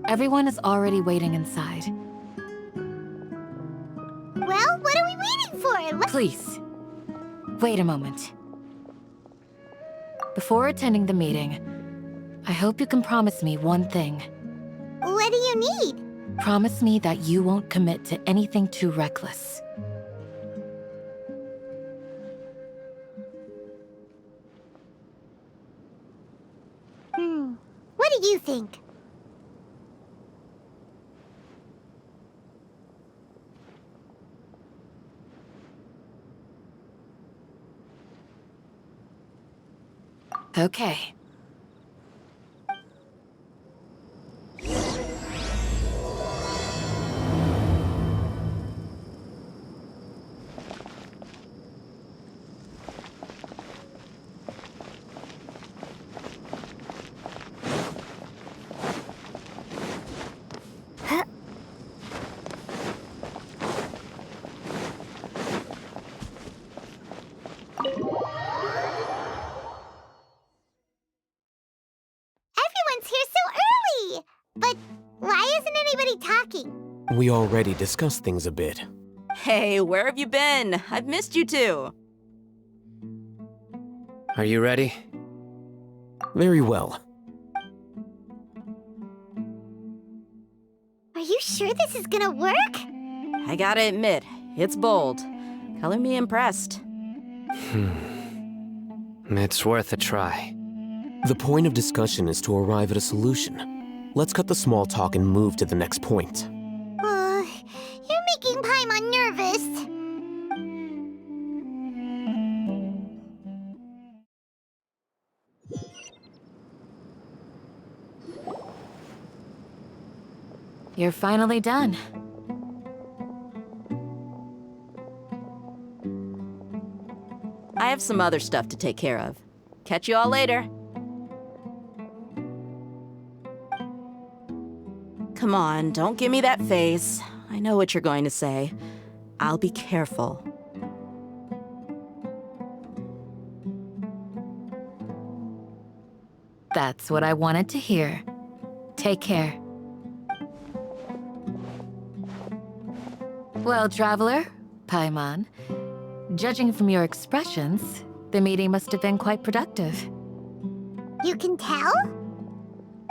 Everyone is already waiting inside. Well, what are we waiting for? Please, wait a moment. Before attending the meeting, I hope you can promise me one thing. What do you need? Promise me that you won't commit to anything too reckless. What do you think? Okay. But why isn't anybody talking? We already discussed things a bit. Hey, where have you been? I've missed you too. Are you ready? Very well. Are you sure this is gonna work? I gotta admit, it's bold. Color me impressed. It's worth a try. The point of discussion is to arrive at a solution. Let's cut the small talk and move to the next point. You're making Paimon nervous. You're finally done. I have some other stuff to take care of. Catch you all later. Come on, don't give me that face. I know what you're going to say. I'll be careful. That's what I wanted to hear. Take care. Well, Traveler, Paimon, judging from your expressions, the meeting must have been quite productive. You can tell?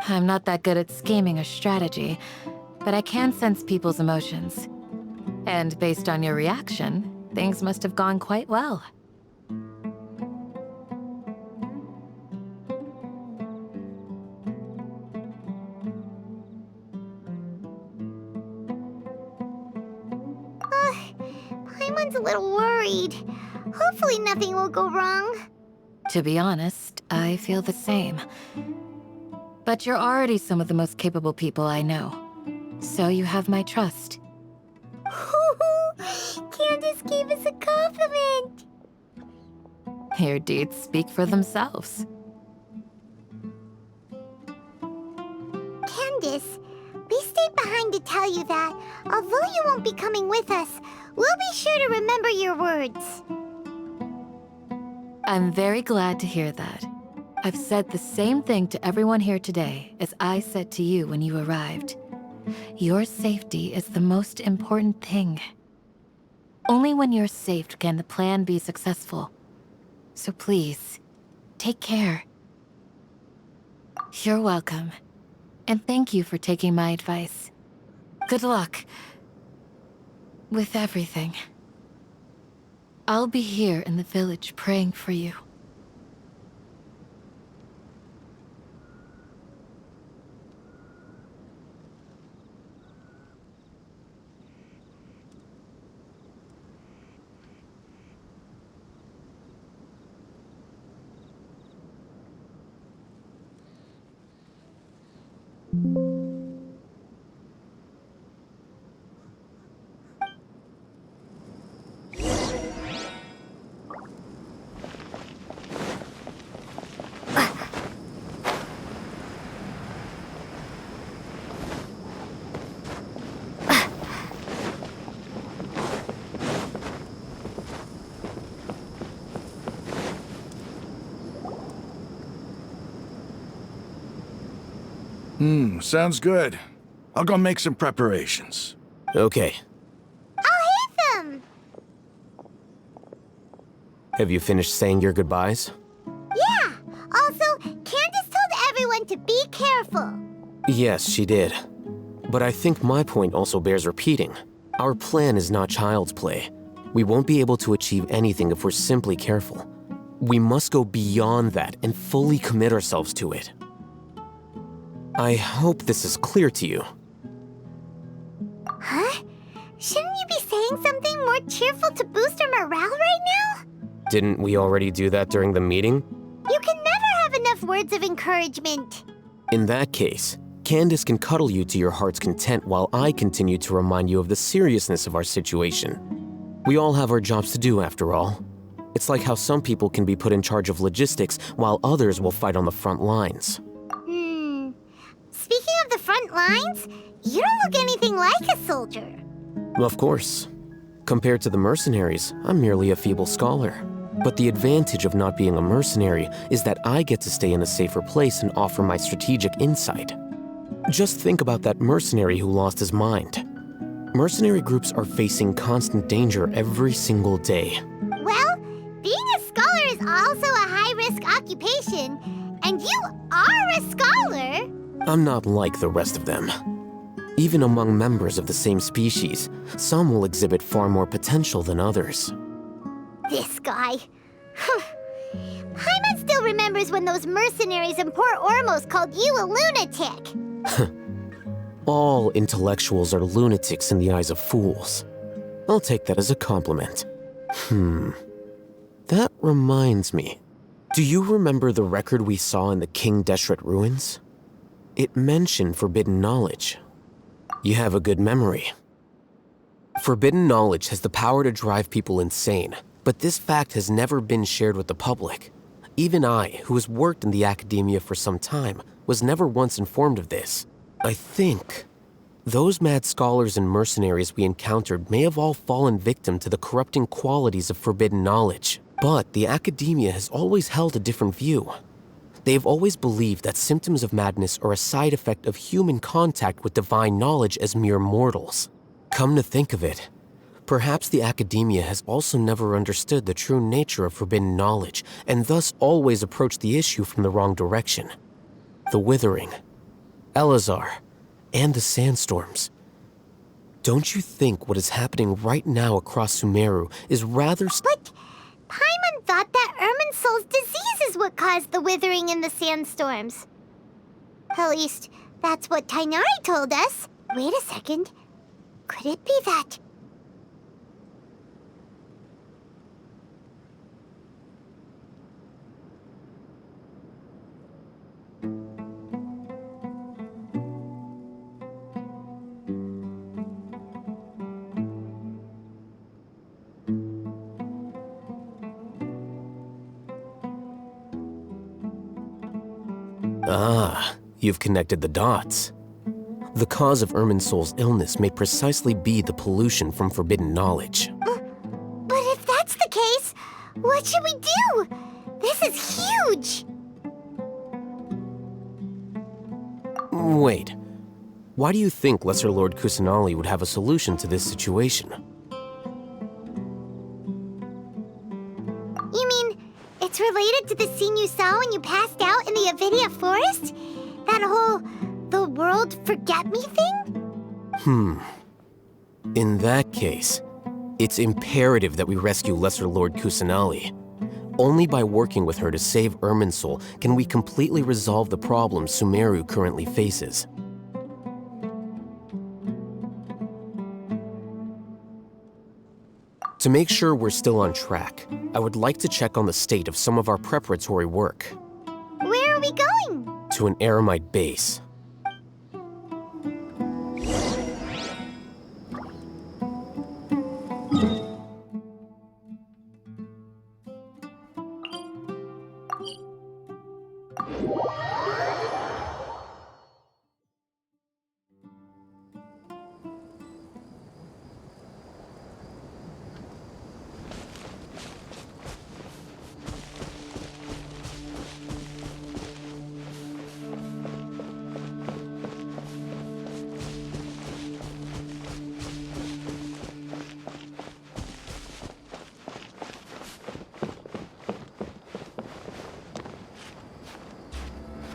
I'm not that good at scheming or strategy, but I can sense people's emotions. And based on your reaction, things must have gone quite well. Paimon's a little worried. Hopefully nothing will go wrong. To be honest, I feel the same. But you're already some of the most capable people I know. So you have my trust. Candace gave us a compliment. Your deeds speak for themselves. Candace, we stayed behind to tell you that, although you won't be coming with us, we'll be sure to remember your words. I'm very glad to hear that. I've said the same thing to everyone here today as I said to you when you arrived. Your safety is the most important thing. Only when you're safe can the plan be successful. So please, take care. You're welcome. And thank you for taking my advice. Good luck with everything. I'll be here in the village praying for you. Sounds good. I'll go make some preparations. Okay. I'll hit them! Have you finished saying your goodbyes? Yeah! Also, Candace told everyone to be careful. Yes, she did. But I think my point also bears repeating. Our plan is not child's play. We won't be able to achieve anything if we're simply careful. We must go beyond that and fully commit ourselves to it. I hope this is clear to you. Huh? Shouldn't you be saying something more cheerful to boost our morale right now? Didn't we already do that during the meeting? You can never have enough words of encouragement. In that case, Candace can cuddle you to your heart's content while I continue to remind you of the seriousness of our situation. We all have our jobs to do after all. It's like how some people can be put in charge of logistics while others will fight on the front lines. Speaking of the front lines, you don't look anything like a soldier. Of course. Compared to the mercenaries, I'm merely a feeble scholar. But the advantage of not being a mercenary is that I get to stay in a safer place and offer my strategic insight. Just think about that mercenary who lost his mind. Mercenary groups are facing constant danger every single day. Well, being a scholar is also a high-risk occupation, and you are a scholar. I'm not like the rest of them. Even among members of the same species, some will exhibit far more potential than others. This guy. Paimon still remembers when those mercenaries in Port Ormos called you a lunatic. All intellectuals are lunatics in the eyes of fools. I'll take that as a compliment. That reminds me. Do you remember the record we saw in the King Deshret ruins? It mentioned forbidden knowledge. You have a good memory. Forbidden knowledge has the power to drive people insane, but this fact has never been shared with the public. Even I, who has worked in the academia for some time, was never once informed of this. I think those mad scholars and mercenaries we encountered may have all fallen victim to the corrupting qualities of forbidden knowledge. But the academia has always held a different view. They've always believed that symptoms of madness are a side effect of human contact with divine knowledge as mere mortals. Come to think of it, perhaps the academia has also never understood the true nature of forbidden knowledge, and thus always approached the issue from the wrong direction. The Withering, Elazar, and the sandstorms. Don't you think what is happening right now across Sumeru is rather... But Paimon thought that Irminsul's disease is what caused the withering in the sandstorms. At least, that's what Tainari told us. Wait a second. Could it be that... Ah, you've connected the dots. The cause of Irminsul's illness may precisely be the pollution from forbidden knowledge. But if that's the case, what should we do? This is huge! Wait. Why do you think Lesser Lord Kusanali would have a solution to this situation? You mean, it's related to the scene you saw when you passed out in the Avidia forest? That whole, the world forget me thing? In that case, it's imperative that we rescue Lesser Lord Kusanali. Only by working with her to save Irminsul can we completely resolve the problems Sumeru currently faces. To make sure we're still on track, I would like to check on the state of some of our preparatory work. Where are we going? To an Eremite base.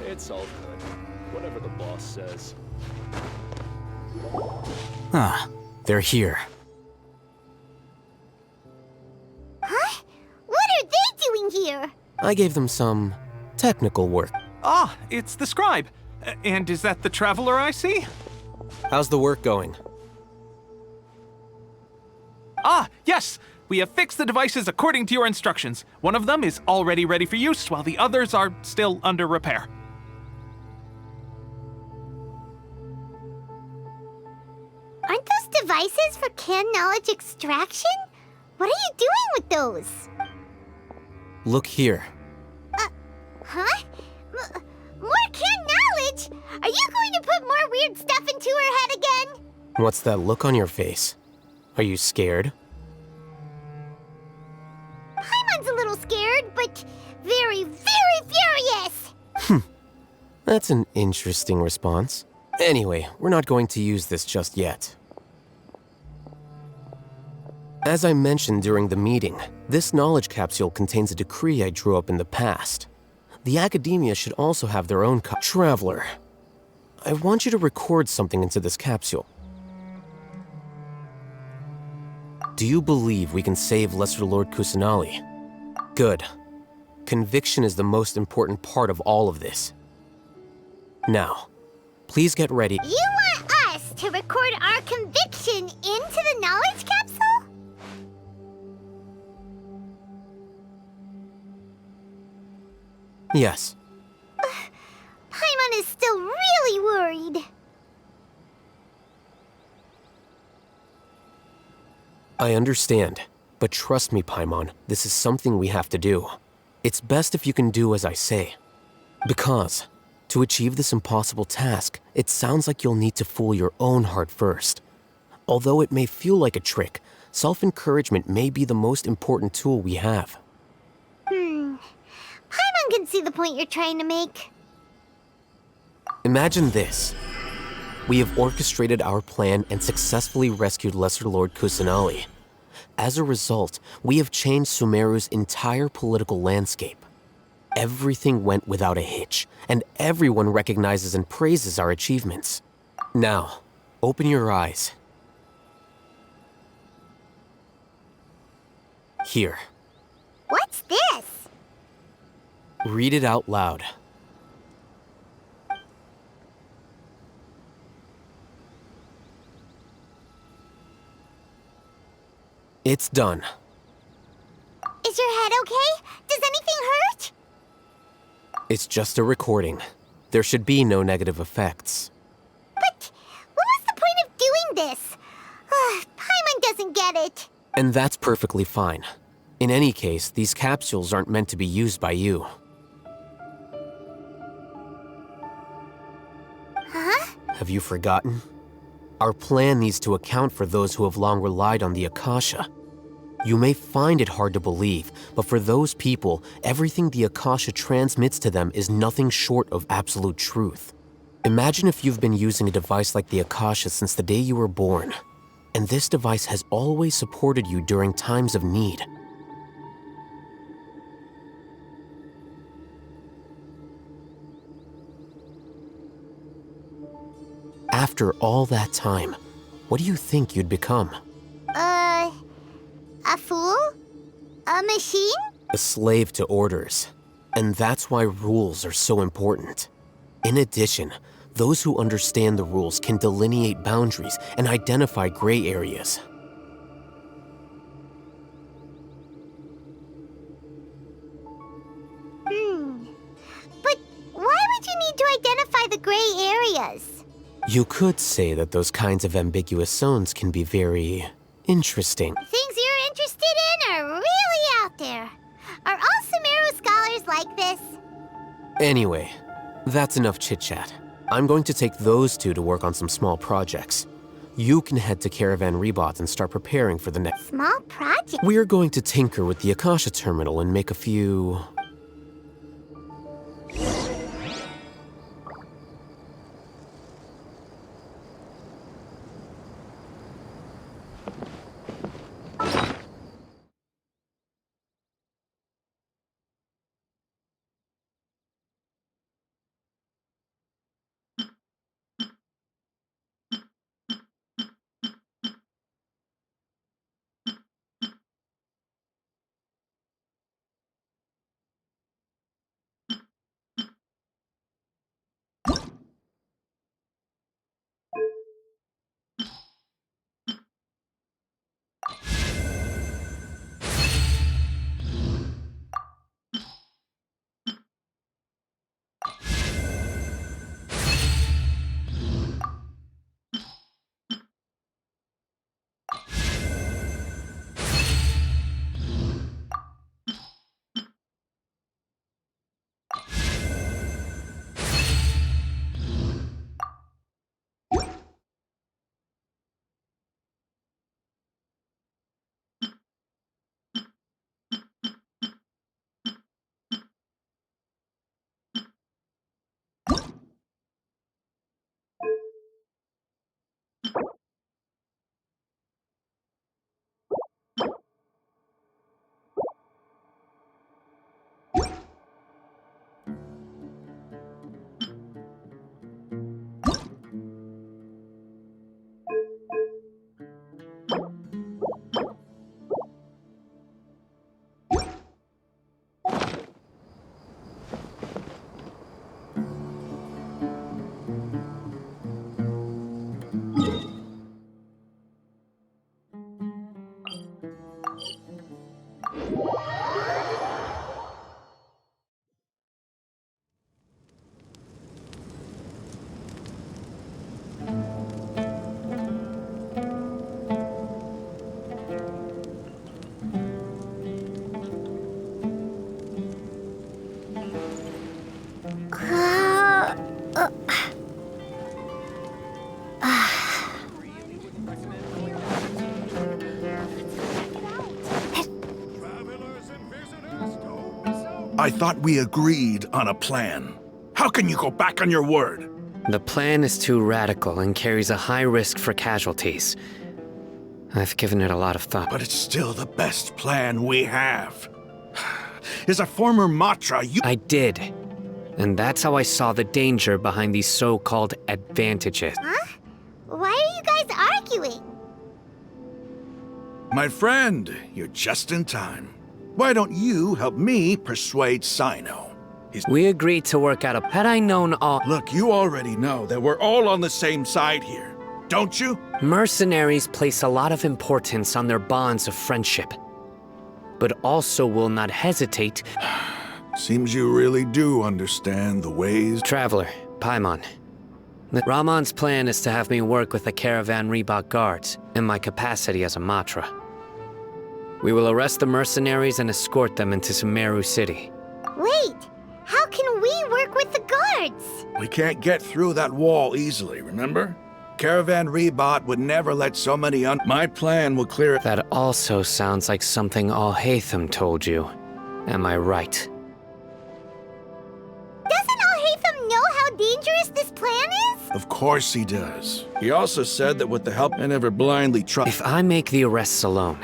It's all good. Whatever the boss says. Ah, they're here. Huh? What are they doing here? I gave them some technical work. Ah, it's the scribe. And is that the traveler I see? How's the work going? Ah, yes! We have fixed the devices according to your instructions. One of them is already ready for use, while the others are still under repair. Aren't those devices for canned knowledge extraction? What are you doing with those? Look here. Huh? More canned knowledge? Are you going to put more weird stuff into her head again? What's that look on your face? Are you scared? Paimon's a little scared, but very, very furious! That's an interesting response. Anyway, we're not going to use this just yet. As I mentioned during the meeting, this knowledge capsule contains a decree I drew up in the past. The academia should also have their own Traveler, I want you to record something into this capsule. Do you believe we can save Lesser Lord Kusanali? Good. Conviction is the most important part of all of this. Now, please get ready. You want us to record our conviction into the knowledge capsule? Yes. Paimon is still really worried. I understand, but trust me, Paimon, this is something we have to do. It's best if you can do as I say. Because, to achieve this impossible task, it sounds like you'll need to fool your own heart first. Although it may feel like a trick, self-encouragement may be the most important tool we have. Paimon can see the point you're trying to make. Imagine this. We have orchestrated our plan and successfully rescued Lesser Lord Kusanali. As a result, we have changed Sumeru's entire political landscape. Everything went without a hitch, and everyone recognizes and praises our achievements. Now, open your eyes. Here. What's this? Read it out loud. It's done. Is your head okay? Does anything hurt? It's just a recording. There should be no negative effects. But what was the point of doing this? Paimon doesn't get it. And that's perfectly fine. In any case, these capsules aren't meant to be used by you. Have you forgotten? Our plan needs to account for those who have long relied on the Akasha. You may find it hard to believe, but for those people, everything the Akasha transmits to them is nothing short of absolute truth. Imagine if you've been using a device like the Akasha since the day you were born, and this device has always supported you during times of need. After all that time, what do you think you'd become? A fool? A machine? A slave to orders. And that's why rules are so important. In addition, those who understand the rules can delineate boundaries and identify gray areas. But why would you need to identify the gray areas? You could say that those kinds of ambiguous zones can be very interesting. Things you're interested in are really out there. Are all Sumeru scholars like this? Anyway, that's enough chit-chat. I'm going to take those two to work on some small projects. You can head to Caravan Rebot and start preparing for the next. Small project? We're going to tinker with the Akasha terminal and make a few... I thought we agreed on a plan. How can you go back on your word? The plan is too radical and carries a high risk for casualties. I've given it a lot of thought. But it's still the best plan we have. As a former Matra, you— I did. And that's how I saw the danger behind these so-called advantages. Huh? Why are you guys arguing? My friend, you're just in time. Why don't you help me persuade Sino? We agreed to work out a— Had I known all— Look, you already know that we're all on the same side here, don't you? Mercenaries place a lot of importance on their bonds of friendship, but also will not hesitate— Seems you really do understand the ways— Traveler, Paimon. Ramon's plan is to have me work with the Caravan Rebot guards in my capacity as a Matra. We will arrest the mercenaries and escort them into Sumeru City. Wait, how can we work with the guards? We can't get through that wall easily, remember? Caravan Rebot would never let so many My plan will clear it. That also sounds like something Al-Haytham told you. Am I right? Doesn't Al-Haytham know how dangerous this plan is? Of course he does. He also said that with the help I never blindly trust. If I make the arrests alone,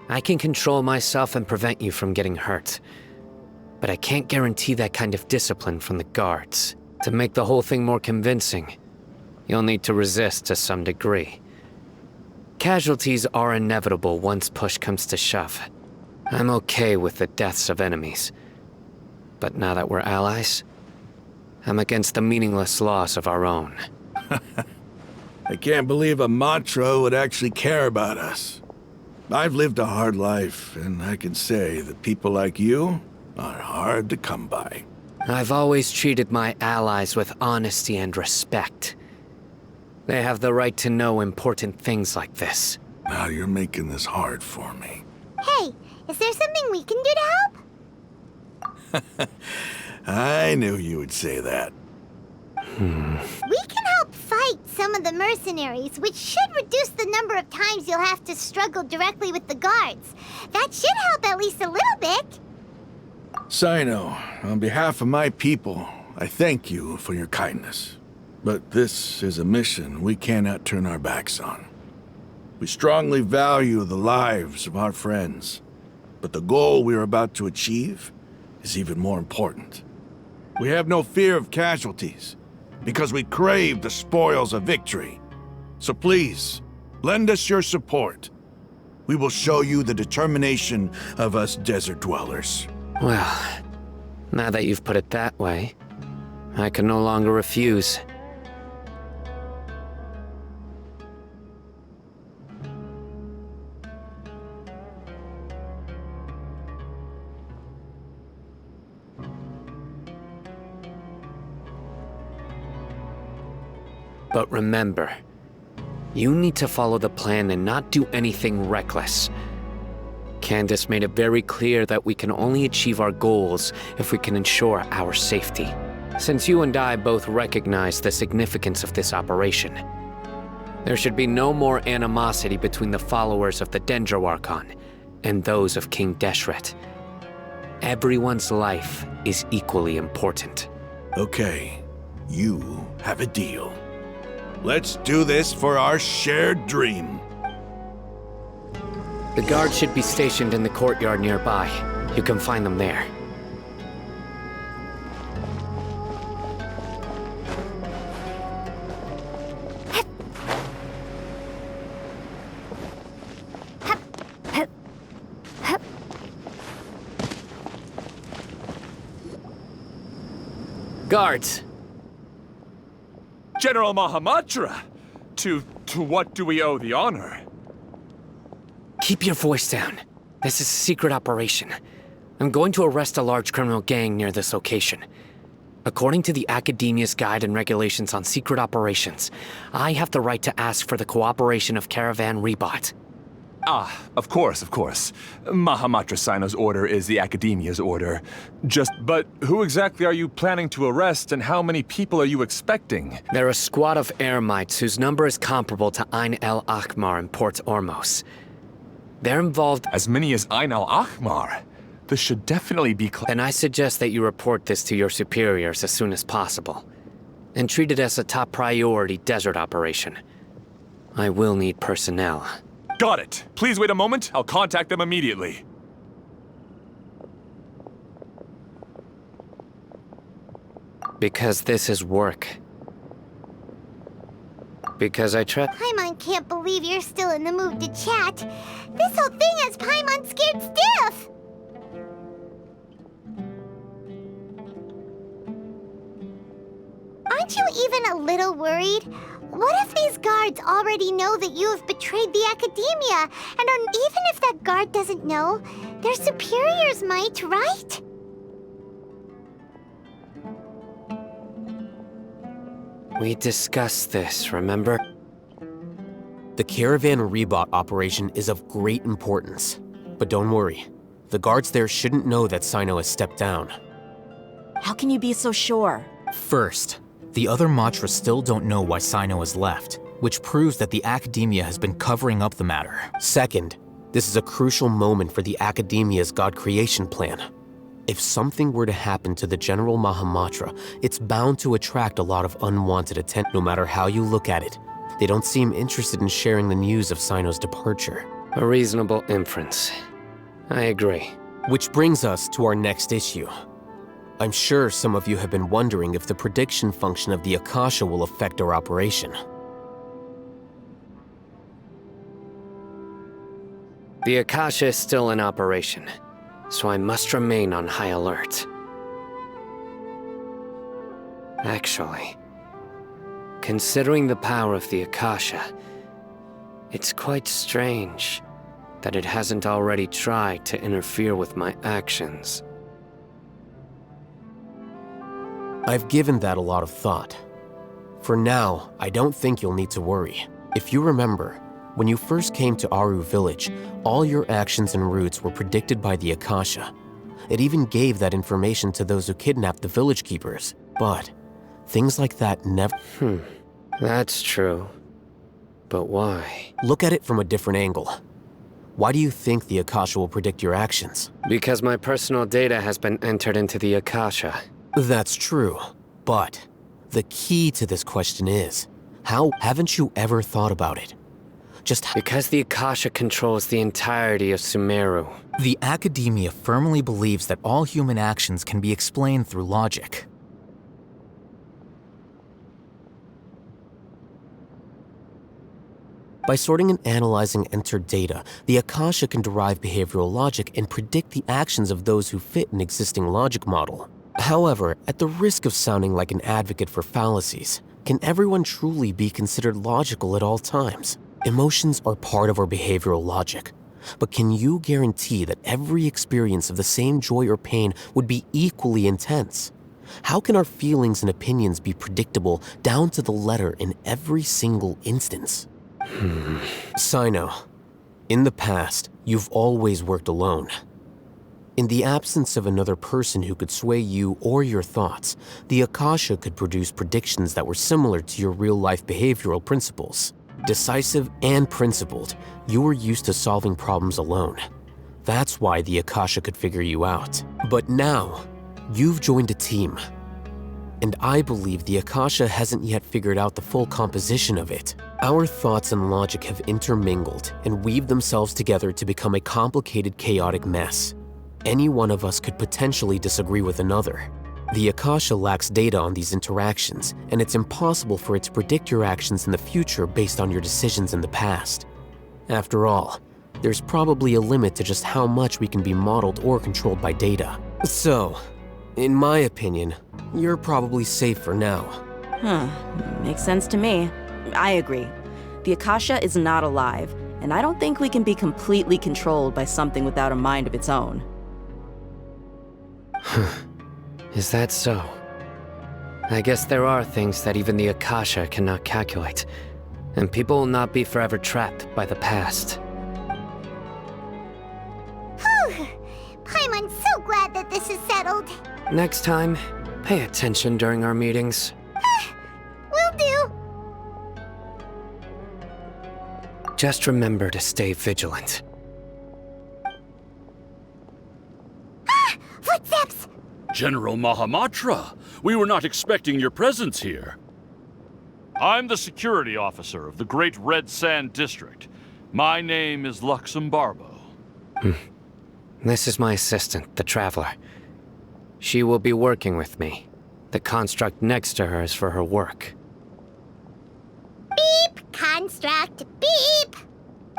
I can control myself and prevent you from getting hurt. But I can't guarantee that kind of discipline from the guards. To make the whole thing more convincing, you'll need to resist to some degree. Casualties are inevitable once push comes to shove. I'm okay with the deaths of enemies. But now that we're allies, I'm against the meaningless loss of our own. I can't believe a Matra would actually care about us. I've lived a hard life, and I can say that people like you are hard to come by. I've always treated my allies with honesty and respect. They have the right to know important things like this. Now you're making this hard for me. Hey, is there something we can do to help? I knew you would say that. We can help fight some of the mercenaries, which should reduce the number of times you'll have to struggle directly with the guards. That should help at least a little bit. Sino, on behalf of my people, I thank you for your kindness. But this is a mission we cannot turn our backs on. We strongly value the lives of our friends, but the goal we are about to achieve is even more important. We have no fear of casualties, because we crave the spoils of victory. So please, lend us your support. We will show you the determination of us desert dwellers. Well, now that you've put it that way, I can no longer refuse. But remember, you need to follow the plan and not do anything reckless. Candace made it very clear that we can only achieve our goals if we can ensure our safety. Since you and I both recognize the significance of this operation, there should be no more animosity between the followers of the Dendro Archon and those of King Deshret. Everyone's life is equally important. Okay, you have a deal. Let's do this for our shared dream. The guards should be stationed in the courtyard nearby. You can find them there. Guards! General Mahamatra! To what do we owe the honor? Keep your voice down. This is a secret operation. I'm going to arrest a large criminal gang near this location. According to the Academia's Guide and Regulations on Secret Operations, I have the right to ask for the cooperation of Caravan Rebot. Ah, of course. Mahamatra Sino's order is the Academia's order. But who exactly are you planning to arrest, and how many people are you expecting? They're a squad of Eremites whose number is comparable to Ain el Akhmar in Port Ormos. They're involved. As many as Ain al-Akhmar? This should definitely be And I suggest that you report this to your superiors as soon as possible, and treat it as a top priority desert operation. I will need personnel. Got it. Please wait a moment. I'll contact them immediately. Because this is work. Because I Paimon can't believe you're still in the mood to chat. This whole thing has Paimon scared stiff! Aren't you even a little worried? What if these guards already know that you have betrayed the Academia? And even if that guard doesn't know, their superiors might, right? We discussed this, remember? The Caravan Rebot operation is of great importance. But don't worry, the guards there shouldn't know that Sino has stepped down. How can you be so sure? First, The other Matras still don't know why Sino has left, which proves that the Academia has been covering up the matter. Second, this is a crucial moment for the Academia's God creation plan. If something were to happen to the General Mahamatra, it's bound to attract a lot of unwanted attention. No matter how you look at it, they don't seem interested in sharing the news of Sino's departure. A reasonable inference. I agree. Which brings us to our next issue. I'm sure some of you have been wondering if the prediction function of the Akasha will affect our operation. The Akasha is still in operation, so I must remain on high alert. Actually, considering the power of the Akasha, it's quite strange that it hasn't already tried to interfere with my actions. I've given that a lot of thought. For now, I don't think you'll need to worry. If you remember, when you first came to Aru village, all your actions and routes were predicted by the Akasha. It even gave that information to those who kidnapped the village keepers. But things like that never... That's true. But why? Look at it from a different angle. Why do you think the Akasha will predict your actions? Because my personal data has been entered into the Akasha. That's true, but the key to this question is, how haven't you ever thought about it? Because the Akasha controls the entirety of Sumeru. The Academia firmly believes that all human actions can be explained through logic. By sorting and analyzing entered data, the Akasha can derive behavioral logic and predict the actions of those who fit an existing logic model. However, at the risk of sounding like an advocate for fallacies, can everyone truly be considered logical at all times? Emotions are part of our behavioral logic, but can you guarantee that every experience of the same joy or pain would be equally intense? How can our feelings and opinions be predictable down to the letter in every single instance? Sino, in the past, you've always worked alone. In the absence of another person who could sway you or your thoughts, the Akasha could produce predictions that were similar to your real-life behavioral principles. Decisive and principled, you were used to solving problems alone. That's why the Akasha could figure you out. But now, you've joined a team. And I believe the Akasha hasn't yet figured out the full composition of it. Our thoughts and logic have intermingled and weaved themselves together to become a complicated, chaotic mess. Any one of us could potentially disagree with another. The Akasha lacks data on these interactions, and it's impossible for it to predict your actions in the future based on your decisions in the past. After all, there's probably a limit to just how much we can be modeled or controlled by data. So, in my opinion, you're probably safe for now. Makes sense to me. I agree. The Akasha is not alive, and I don't think we can be completely controlled by something without a mind of its own. Is that so? I guess there are things that even the Akasha cannot calculate, and people will not be forever trapped by the past. Whew! Paimon's so glad that this is settled. Next time, pay attention during our meetings. Will do. Just remember to stay vigilant. Footsteps! General Mahamatra, we were not expecting your presence here. I'm the security officer of the Great Red Sand District. My name is Luxembarbo. This is my assistant, the Traveler. She will be working with me. The construct next to her is for her work. Beep! Construct, beep!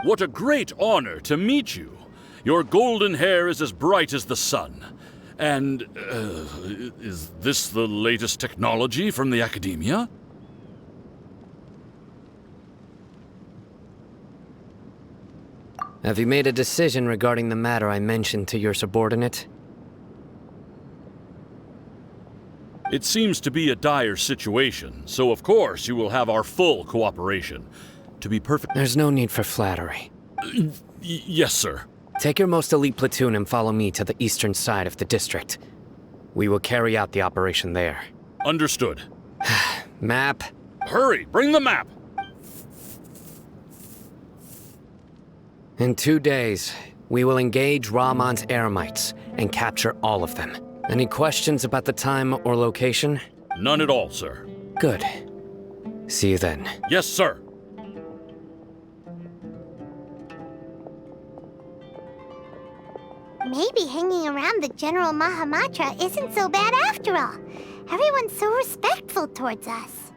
What a great honor to meet you. Your golden hair is as bright as the sun. And, is this the latest technology from the Academia? Have you made a decision regarding the matter I mentioned to your subordinate? It seems to be a dire situation, so of course you will have our full cooperation. To be perfect... There's no need for flattery. Yes, sir. Take your most elite platoon and follow me to the eastern side of the district. We will carry out the operation there. Understood. Map. Hurry, bring the map! In 2 days, we will engage Rahman's Eremites and capture all of them. Any questions about the time or location? None at all, sir. Good. See you then. Yes, sir. Maybe hanging around the General Mahamatra isn't so bad after all. Everyone's so respectful towards us.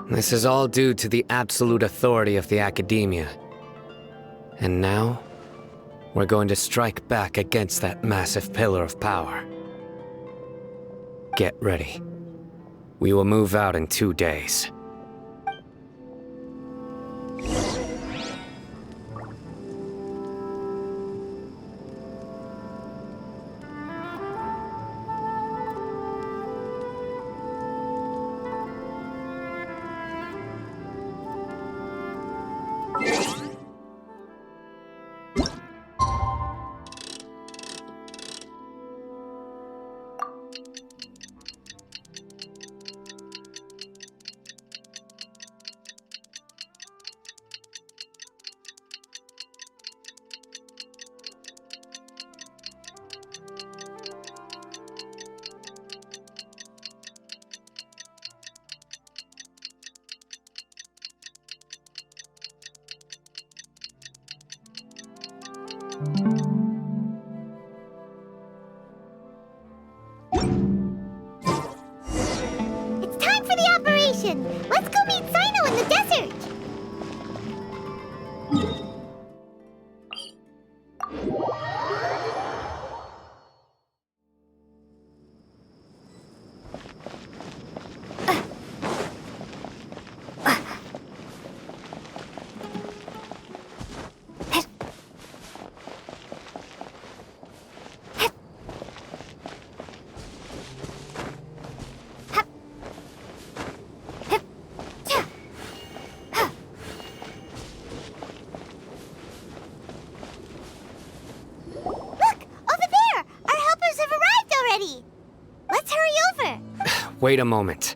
This is all due to the absolute authority of the Academia. And now, we're going to strike back against that massive pillar of power. Get ready. We will move out in 2 days. It's time for the operation! Let's go meet Sino in the desert! Let's hurry over! Wait a moment.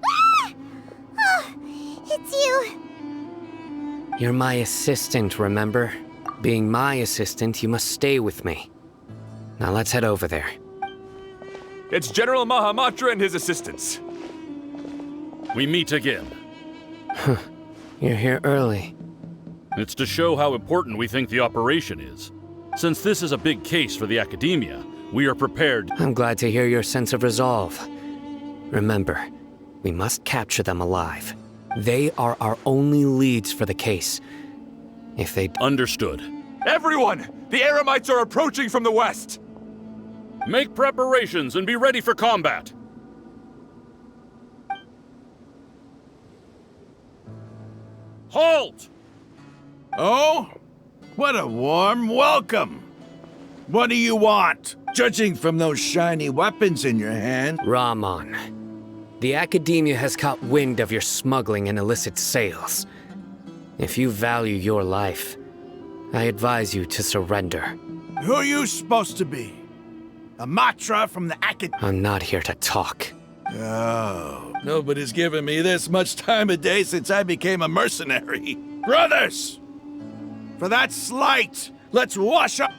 Ah! Oh, it's you. You're my assistant, remember? Being my assistant, you must stay with me. Now let's head over there. It's General Mahamatra and his assistants. We meet again. You're here early. It's to show how important we think the operation is. Since this is a big case for the Academia, we are prepared. I'm glad to hear your sense of resolve. Remember, we must capture them alive. They are our only leads for the case. If they... Understood. Everyone! The Eremites are approaching from the west! Make preparations and be ready for combat. Halt! Oh? What a warm welcome! What do you want? Judging from those shiny weapons in your hand. Rahman, the Academia has caught wind of your smuggling and illicit sales. If you value your life, I advise you to surrender. Who are you supposed to be? A Matra from the Academia? I'm not here to talk. Oh, nobody's given me this much time of day since I became a mercenary. Brothers! For that slight, let's wash up.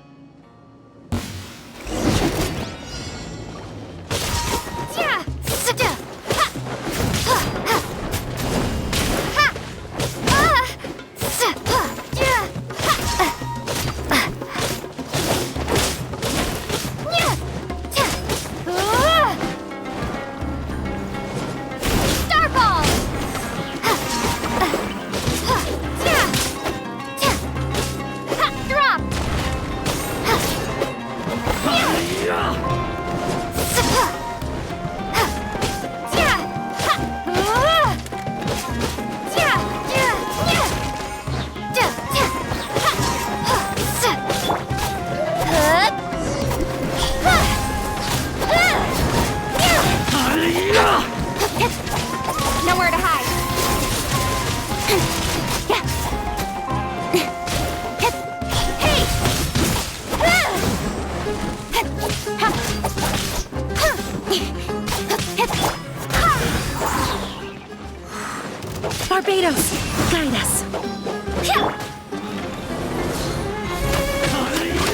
Tornadoes! Guide us!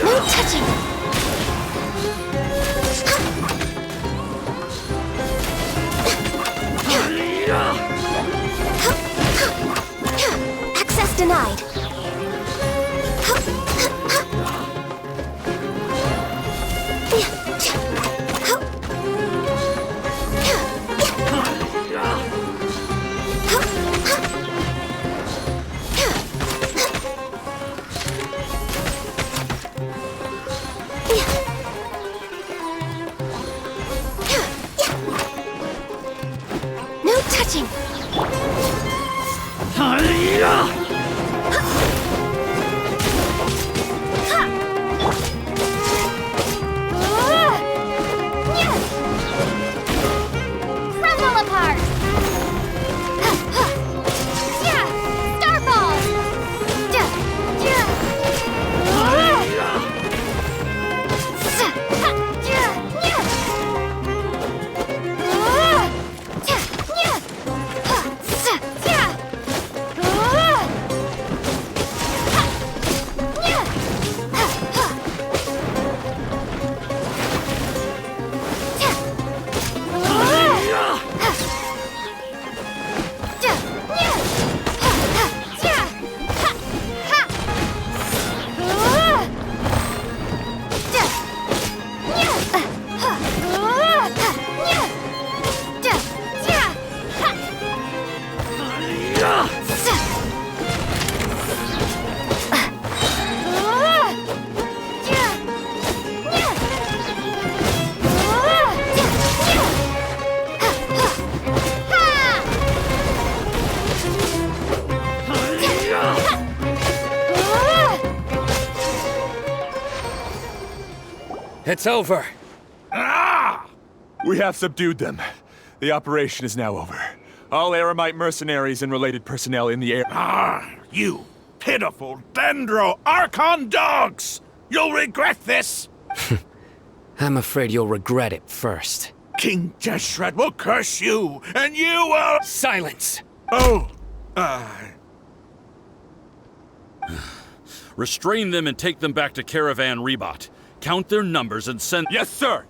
No touching! Access denied. No touching. Crumble apart. Starball. It's over. We have subdued them. The operation is now over. All Aramite mercenaries and related personnel in the air. You pitiful Dendro Archon dogs! You'll regret this! I'm afraid you'll regret it first. King Deshret will curse you, and you will— Silence! Oh, Restrain them and take them back to Caravan Rebot. Count their numbers and send— Yes, sir!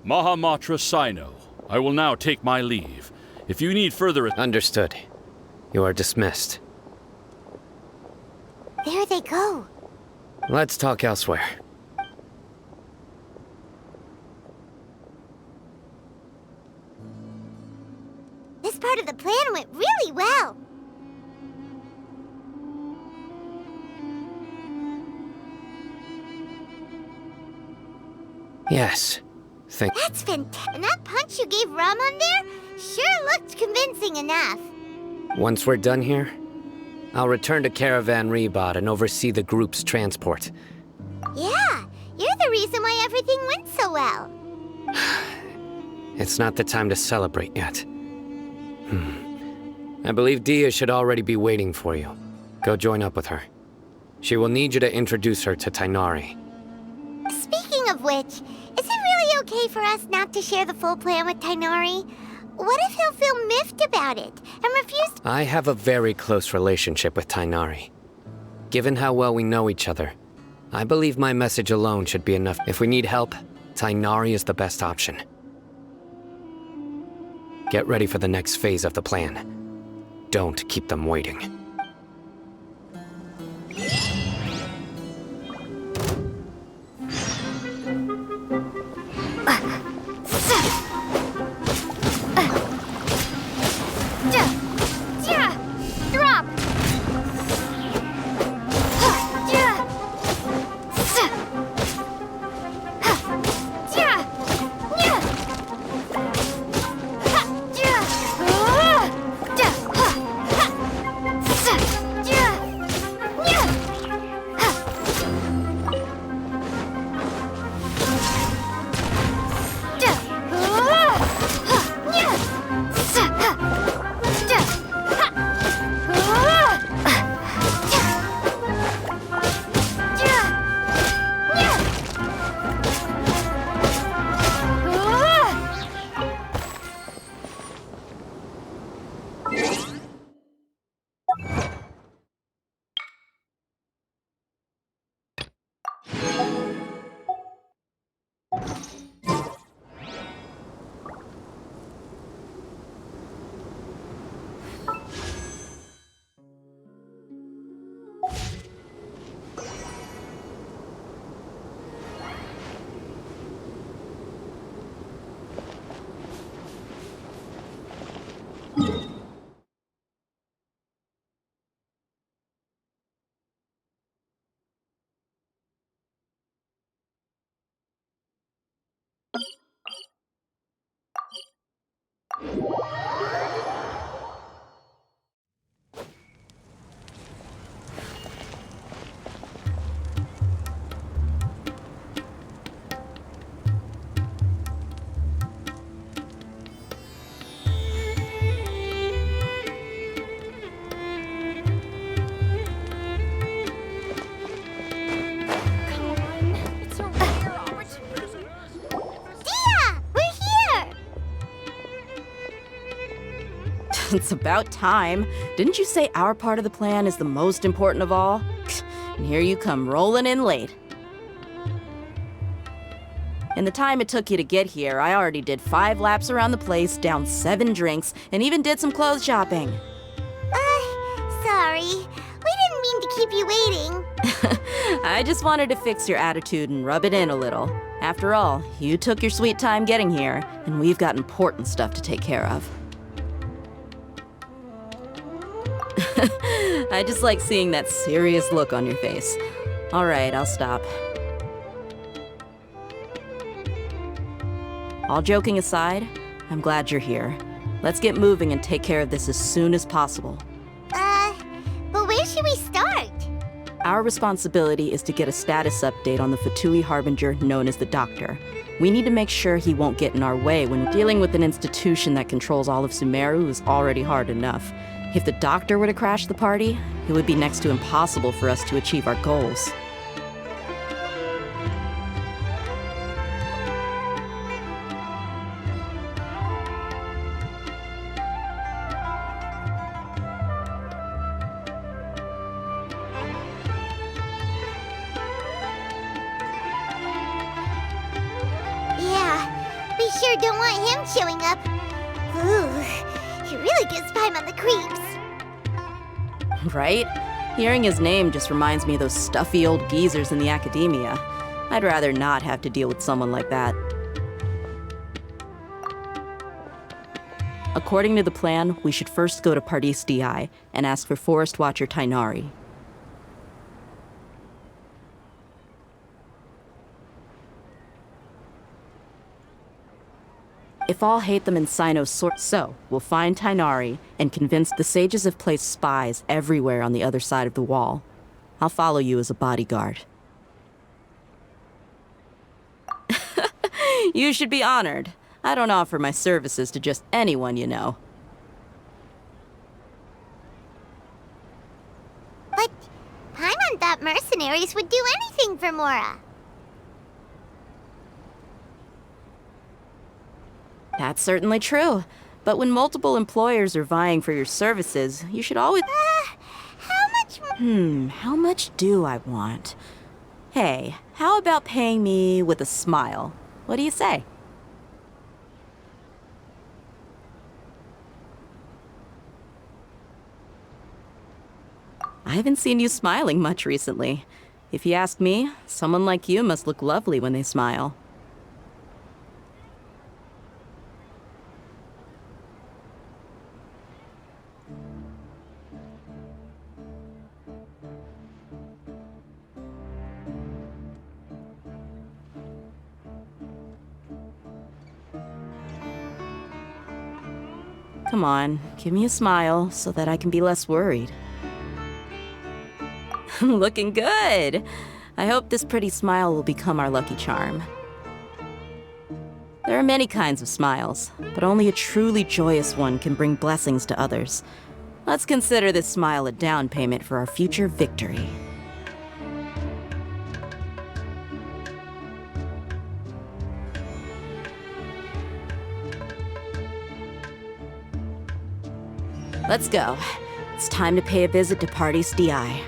Mahamatra Sino. I will now take my leave. If you need further— Understood. You are dismissed. There they go. Let's talk elsewhere. This part of the plan went really well. Yes. That's fantastic. And that punch you gave Ramon there sure looked convincing enough. Once we're done here, I'll return to Caravan Rebot and oversee the group's transport. Yeah, you're the reason why everything went so well. It's not the time to celebrate yet. I believe Dia should already be waiting for you. Go join up with her. She will need you to introduce her to Tainari. Speaking of which, is it really okay for us not to share the full plan with Tainari? What if he'll feel miffed about it and refuse to— I have a very close relationship with Tainari. Given how well we know each other, I believe my message alone should be enough. If we need help, Tainari is the best option. Get ready for the next phase of the plan. Don't keep them waiting. Drop! We're here! It's about time. Didn't you say our part of the plan is the most important of all? And here you come rolling in late. In the time it took you to get here, I already did 5 laps around the place, downed 7 drinks, and even did some clothes shopping. Sorry. We didn't mean to keep you waiting. I just wanted to fix your attitude and rub it in a little. After all, you took your sweet time getting here, and we've got important stuff to take care of. I just like seeing that serious look on your face. All right, I'll stop. All joking aside, I'm glad you're here. Let's get moving and take care of this as soon as possible. But where should we start? Our responsibility is to get a status update on the Fatui Harbinger known as the Doctor. We need to make sure he won't get in our way when dealing with an institution that controls all of Sumeru is already hard enough. If the Doctor were to crash the party, it would be next to impossible for us to achieve our goals. Yeah, we sure don't want him showing up. Ooh, he really gives Paimon on the creeps. Right? Hearing his name just reminds me of those stuffy old geezers in the academia. I'd rather not have to deal with someone like that. According to the plan, we should first go to Pardis DI and ask for Forest Watcher Tainari. If all hate them in Sino's so we'll find Tainari and convince the sages have placed spies everywhere on the other side of the wall. I'll follow you as a bodyguard. You should be honored. I don't offer my services to just anyone you know. But Paimon thought mercenaries would do anything for Mora. That's certainly true. But when multiple employers are vying for your services, you should always... How much more? How much do I want? Hey, how about paying me with a smile? What do you say? I haven't seen you smiling much recently. If you ask me, someone like you must look lovely when they smile. Come on, give me a smile so that I can be less worried. Looking good! I hope this pretty smile will become our lucky charm. There are many kinds of smiles, but only a truly joyous one can bring blessings to others. Let's consider this smile a down payment for our future victory. Let's go. It's time to pay a visit to Pardis DI.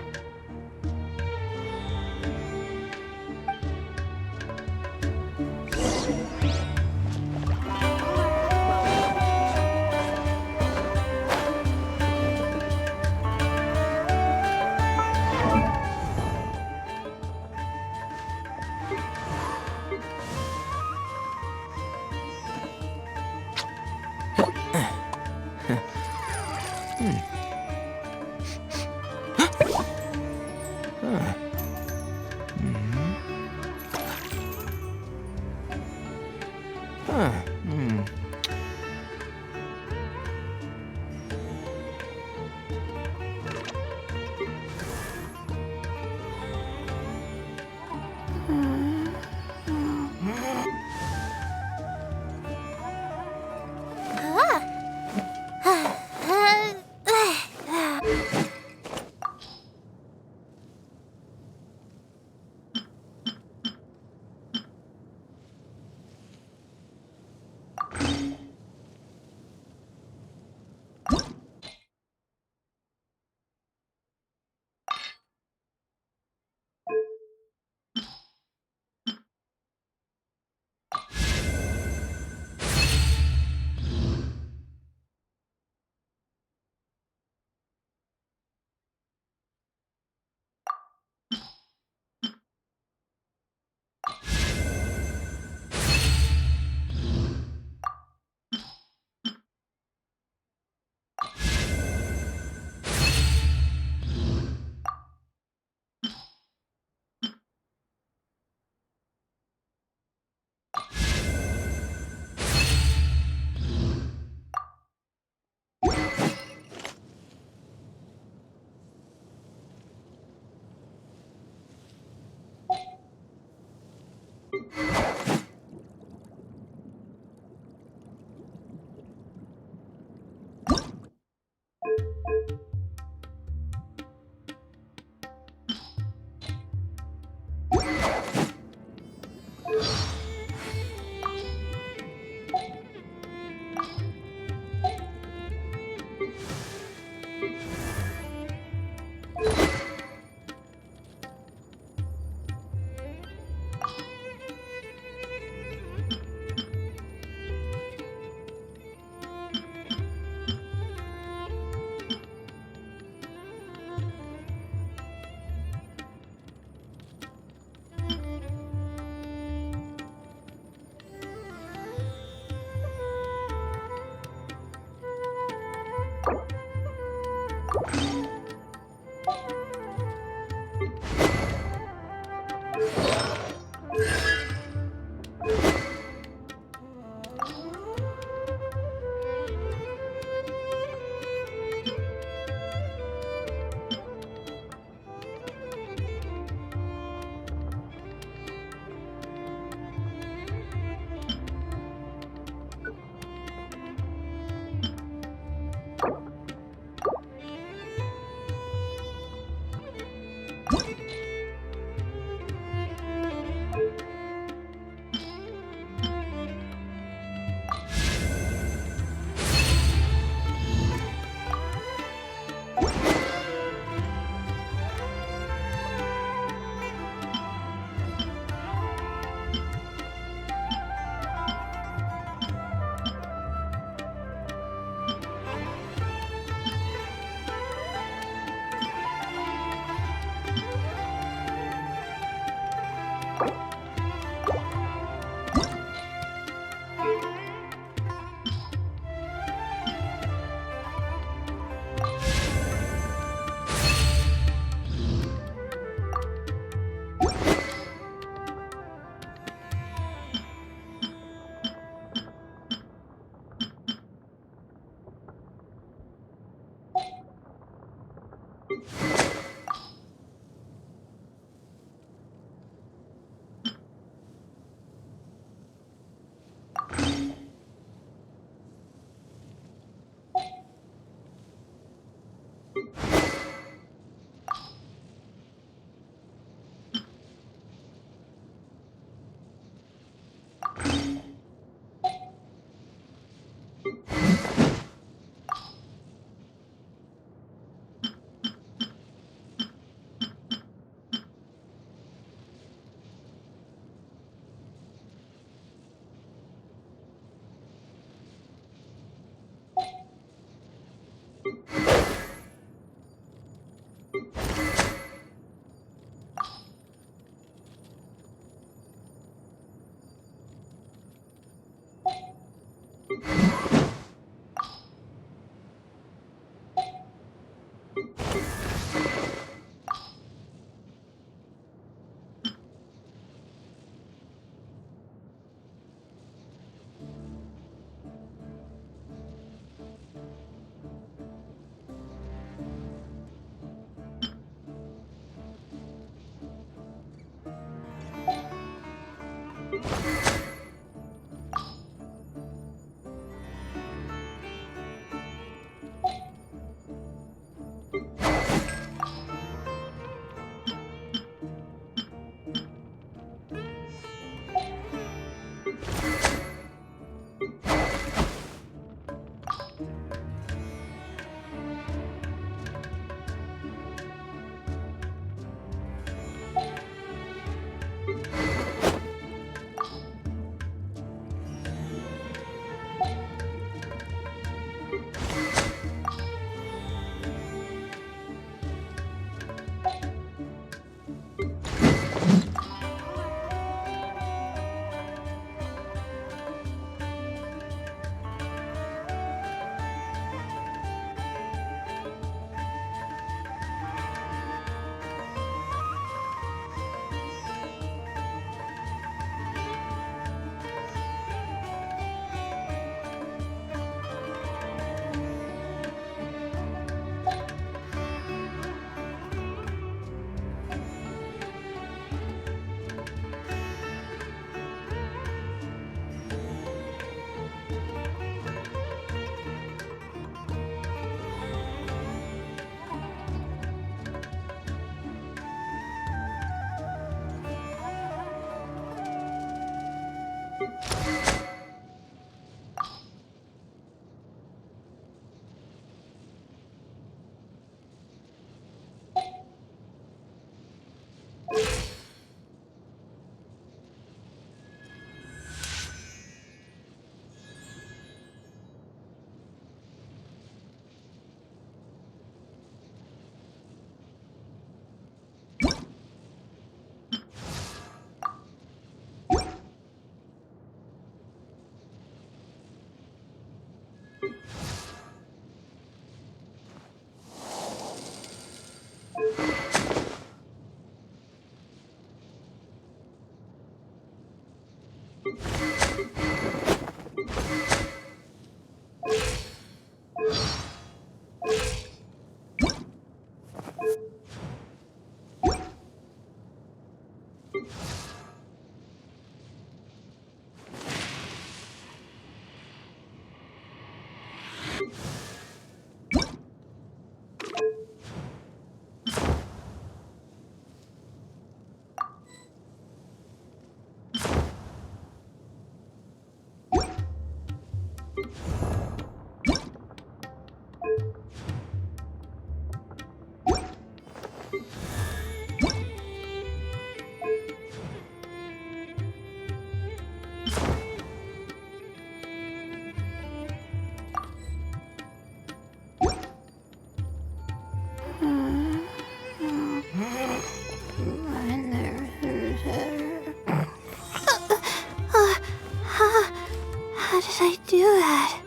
How did I do that?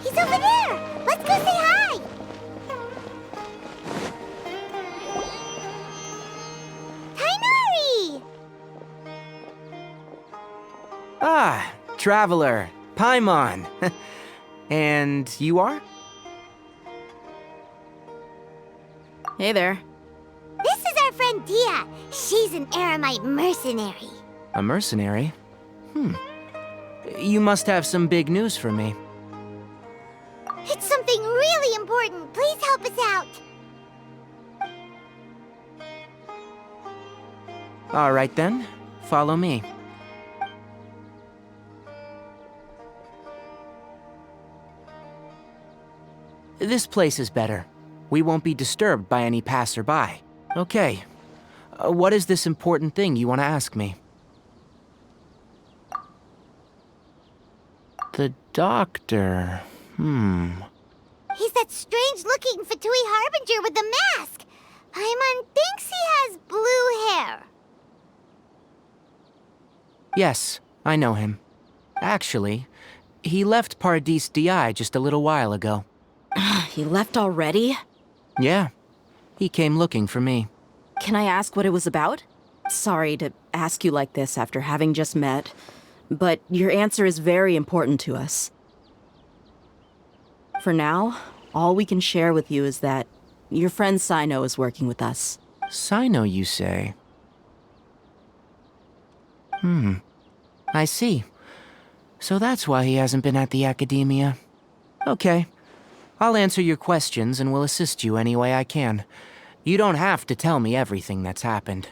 He's over there! Let's go say hi! Tainari! Ah, Traveler, Paimon. And you are? Hey there. This is our friend Dia. She's an Aramite mercenary. A mercenary? You must have some big news for me. It's something really important. Please help us out. All right then, follow me. This place is better. We won't be disturbed by any passerby. Okay. What is this important thing you want to ask me? The doctor. He's that strange-looking Fatui Harbinger with the mask. Paimon thinks he has blue hair. Yes, I know him. Actually, he left Paradis Di just a little while ago. He left already? Yeah, he came looking for me. Can I ask what it was about? Sorry to ask you like this after having just met, but your answer is very important to us. For now, all we can share with you is that your friend Sino is working with us. Sino, you say? I see. So that's why he hasn't been at the academia. Okay. I'll answer your questions and will assist you any way I can. You don't have to tell me everything that's happened.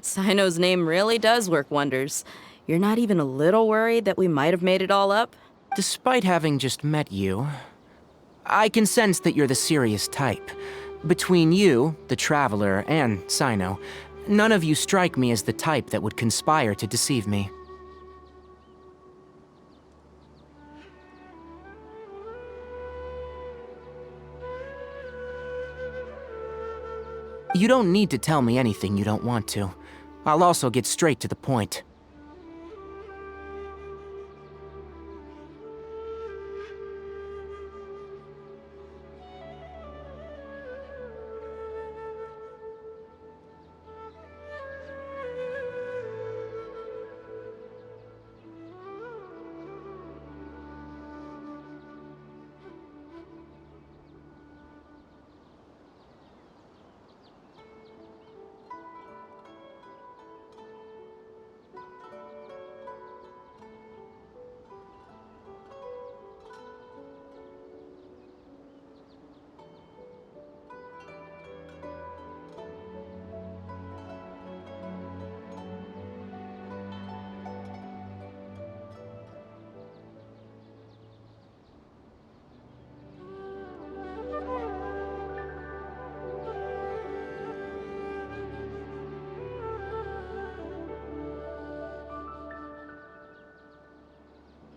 Sino's name really does work wonders. You're not even a little worried that we might have made it all up? Despite having just met you, I can sense that you're the serious type. Between you, the Traveler, and Sino, none of you strike me as the type that would conspire to deceive me. You don't need to tell me anything you don't want to. I'll also get straight to the point.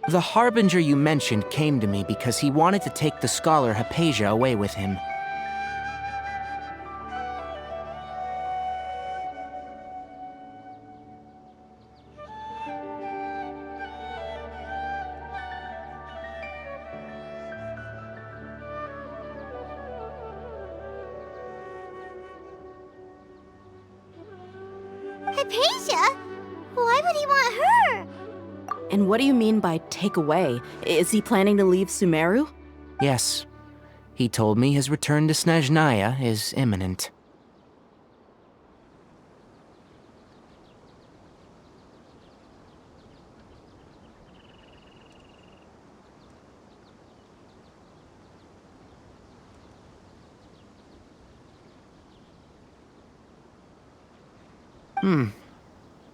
The Harbinger you mentioned came to me because he wanted to take the scholar Hypatia away with him. Hypatia? Why would he want her? And what do you mean by take away? Is he planning to leave Sumeru? Yes. He told me his return to Snezhnaya is imminent.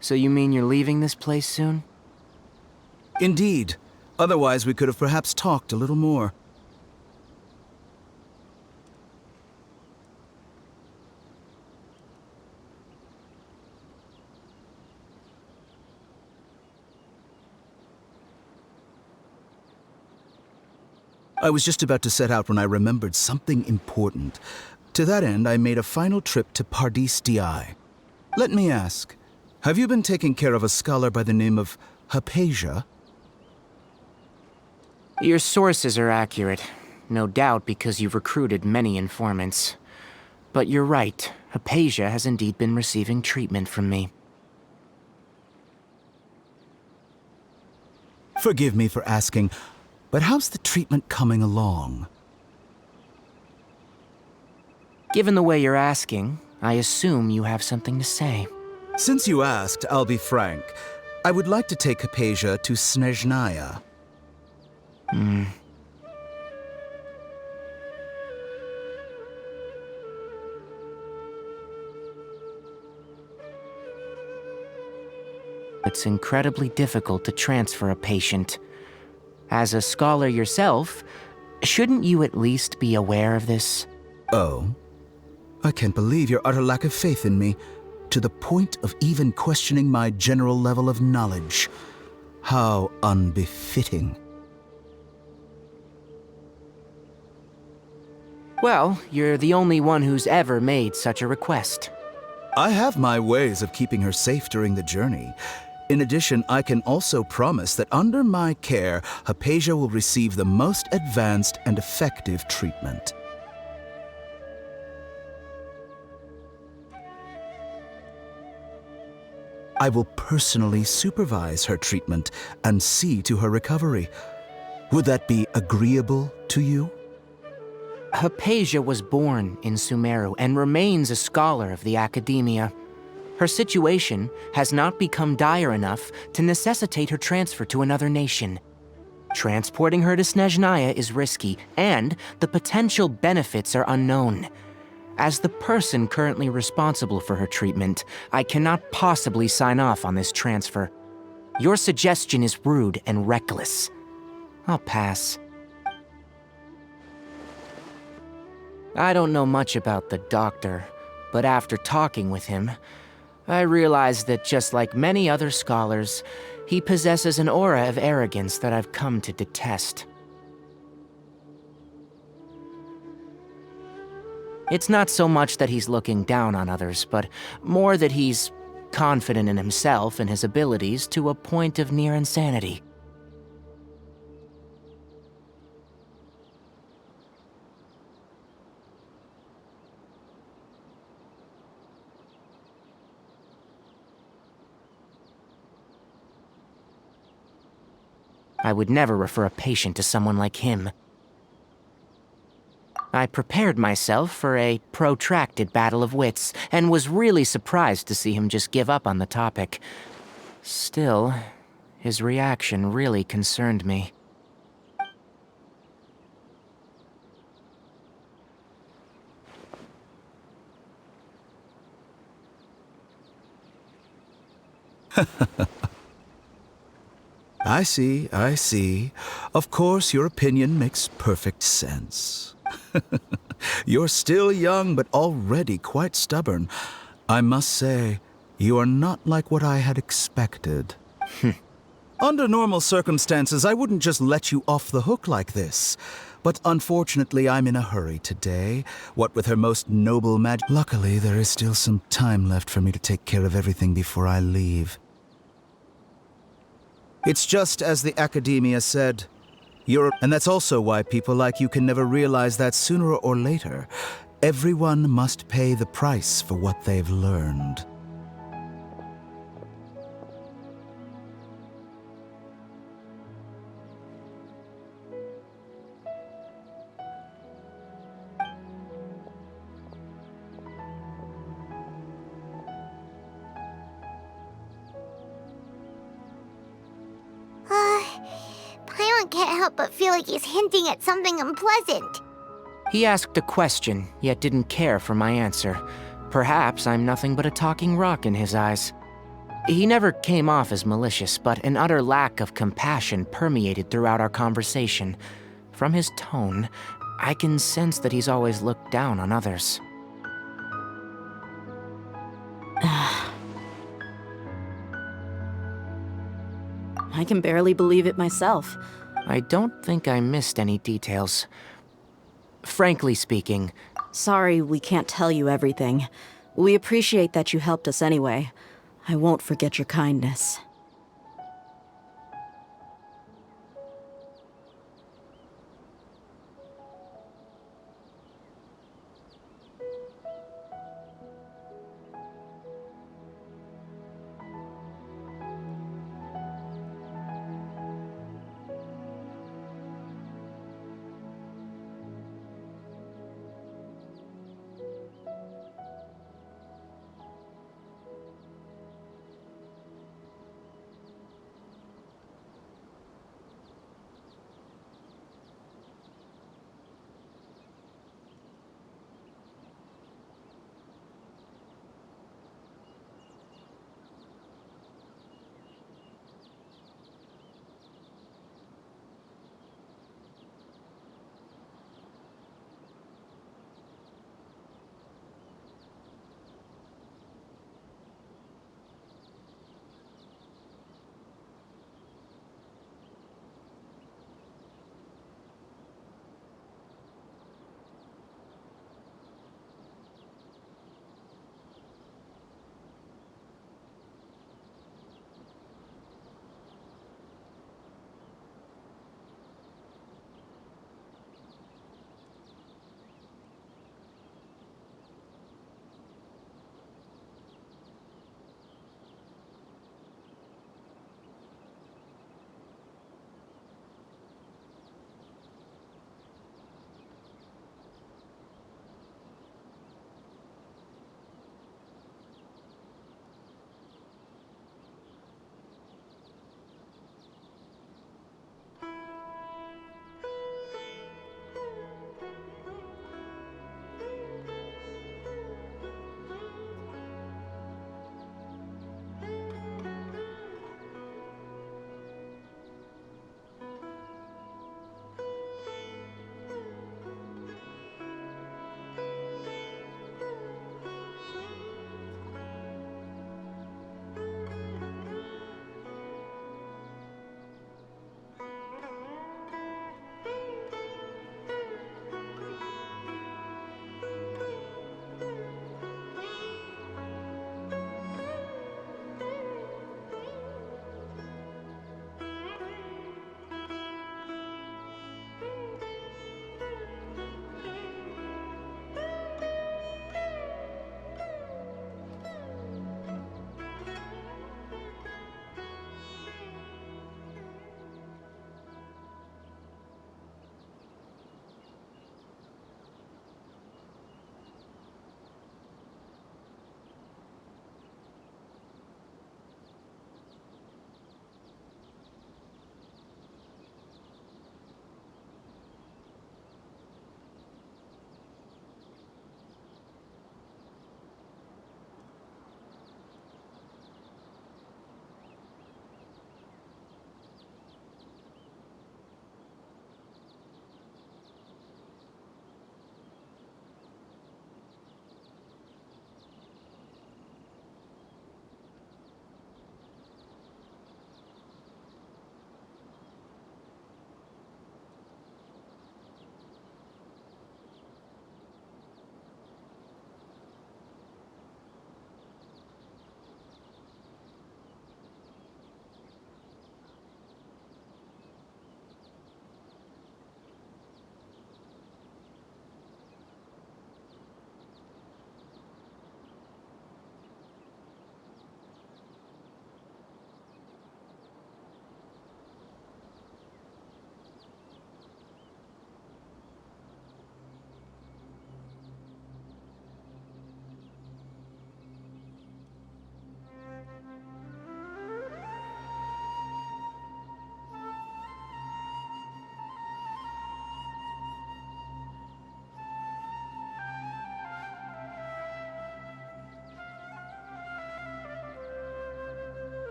So you mean you're leaving this place soon? Indeed. Otherwise, we could have perhaps talked a little more. I was just about to set out when I remembered something important. To that end, I made a final trip to Pardis Di. Let me ask, have you been taking care of a scholar by the name of Hypatia? Your sources are accurate. No doubt because you've recruited many informants. But you're right, Hypatia has indeed been receiving treatment from me. Forgive me for asking, but how's the treatment coming along? Given the way you're asking, I assume you have something to say. Since you asked, I'll be frank. I would like to take Hypatia to Snezhnaya. It's incredibly difficult to transfer a patient. As a scholar yourself, shouldn't you at least be aware of this? Oh? I can't believe your utter lack of faith in me, to the point of even questioning my general level of knowledge. How unbefitting. Well, you're the only one who's ever made such a request. I have my ways of keeping her safe during the journey. In addition, I can also promise that under my care, Hypatia will receive the most advanced and effective treatment. I will personally supervise her treatment and see to her recovery. Would that be agreeable to you? Hypatia was born in Sumeru and remains a scholar of the Academia. Her situation has not become dire enough to necessitate her transfer to another nation. Transporting her to Snezhnaya is risky, and the potential benefits are unknown. As the person currently responsible for her treatment, I cannot possibly sign off on this transfer. Your suggestion is rude and reckless. I'll pass. I don't know much about the doctor, but after talking with him, I realized that just like many other scholars, he possesses an aura of arrogance that I've come to detest. It's not so much that he's looking down on others, but more that he's confident in himself and his abilities to a point of near insanity. I would never refer a patient to someone like him. I prepared myself for a protracted battle of wits, and was really surprised to see him just give up on the topic. Still, his reaction really concerned me. I see, I see. Of course, your opinion makes perfect sense. You're still young, but already quite stubborn. I must say, you are not like what I had expected. Under normal circumstances, I wouldn't just let you off the hook like this. But unfortunately, I'm in a hurry today, what with her most noble Luckily, there is still some time left for me to take care of everything before I leave. It's just as the Academia said. And that's also why people like you can never realize that sooner or later, everyone must pay the price for what they've learned. Paimon can't help but feel like he's hinting at something unpleasant. He asked a question, yet didn't care for my answer. Perhaps I'm nothing but a talking rock in his eyes. He never came off as malicious, but an utter lack of compassion permeated throughout our conversation. From his tone, I can sense that he's always looked down on others. I can barely believe it myself. I don't think I missed any details. Frankly speaking... Sorry we can't tell you everything. We appreciate that you helped us anyway. I won't forget your kindness.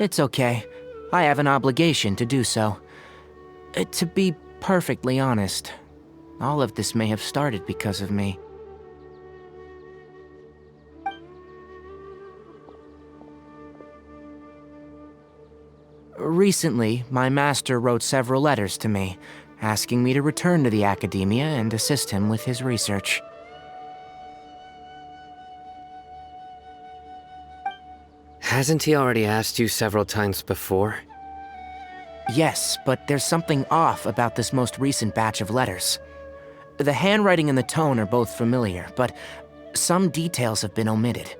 It's okay. I have an obligation to do so. To be perfectly honest, all of this may have started because of me. Recently, my master wrote several letters to me, asking me to return to the Academia and assist him with his research. Hasn't he already asked you several times before? Yes, but there's something off about this most recent batch of letters. The handwriting and the tone are both familiar, but some details have been omitted.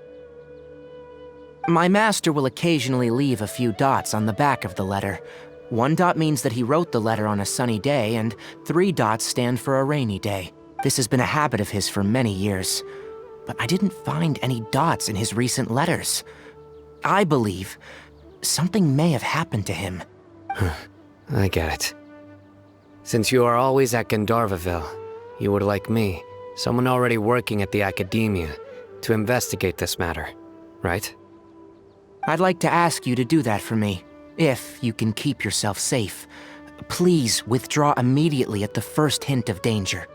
My master will occasionally leave a few dots on the back of the letter. 1 dot means that he wrote the letter on a sunny day, and 3 dots stand for a rainy day. This has been a habit of his for many years. But I didn't find any dots in his recent letters. I believe something may have happened to him. I get it. Since you are always at Gandharvaville, you would like me, someone already working at the Academia, to investigate this matter, right? I'd like to ask you to do that for me, if you can keep yourself safe. Please withdraw immediately at the first hint of danger.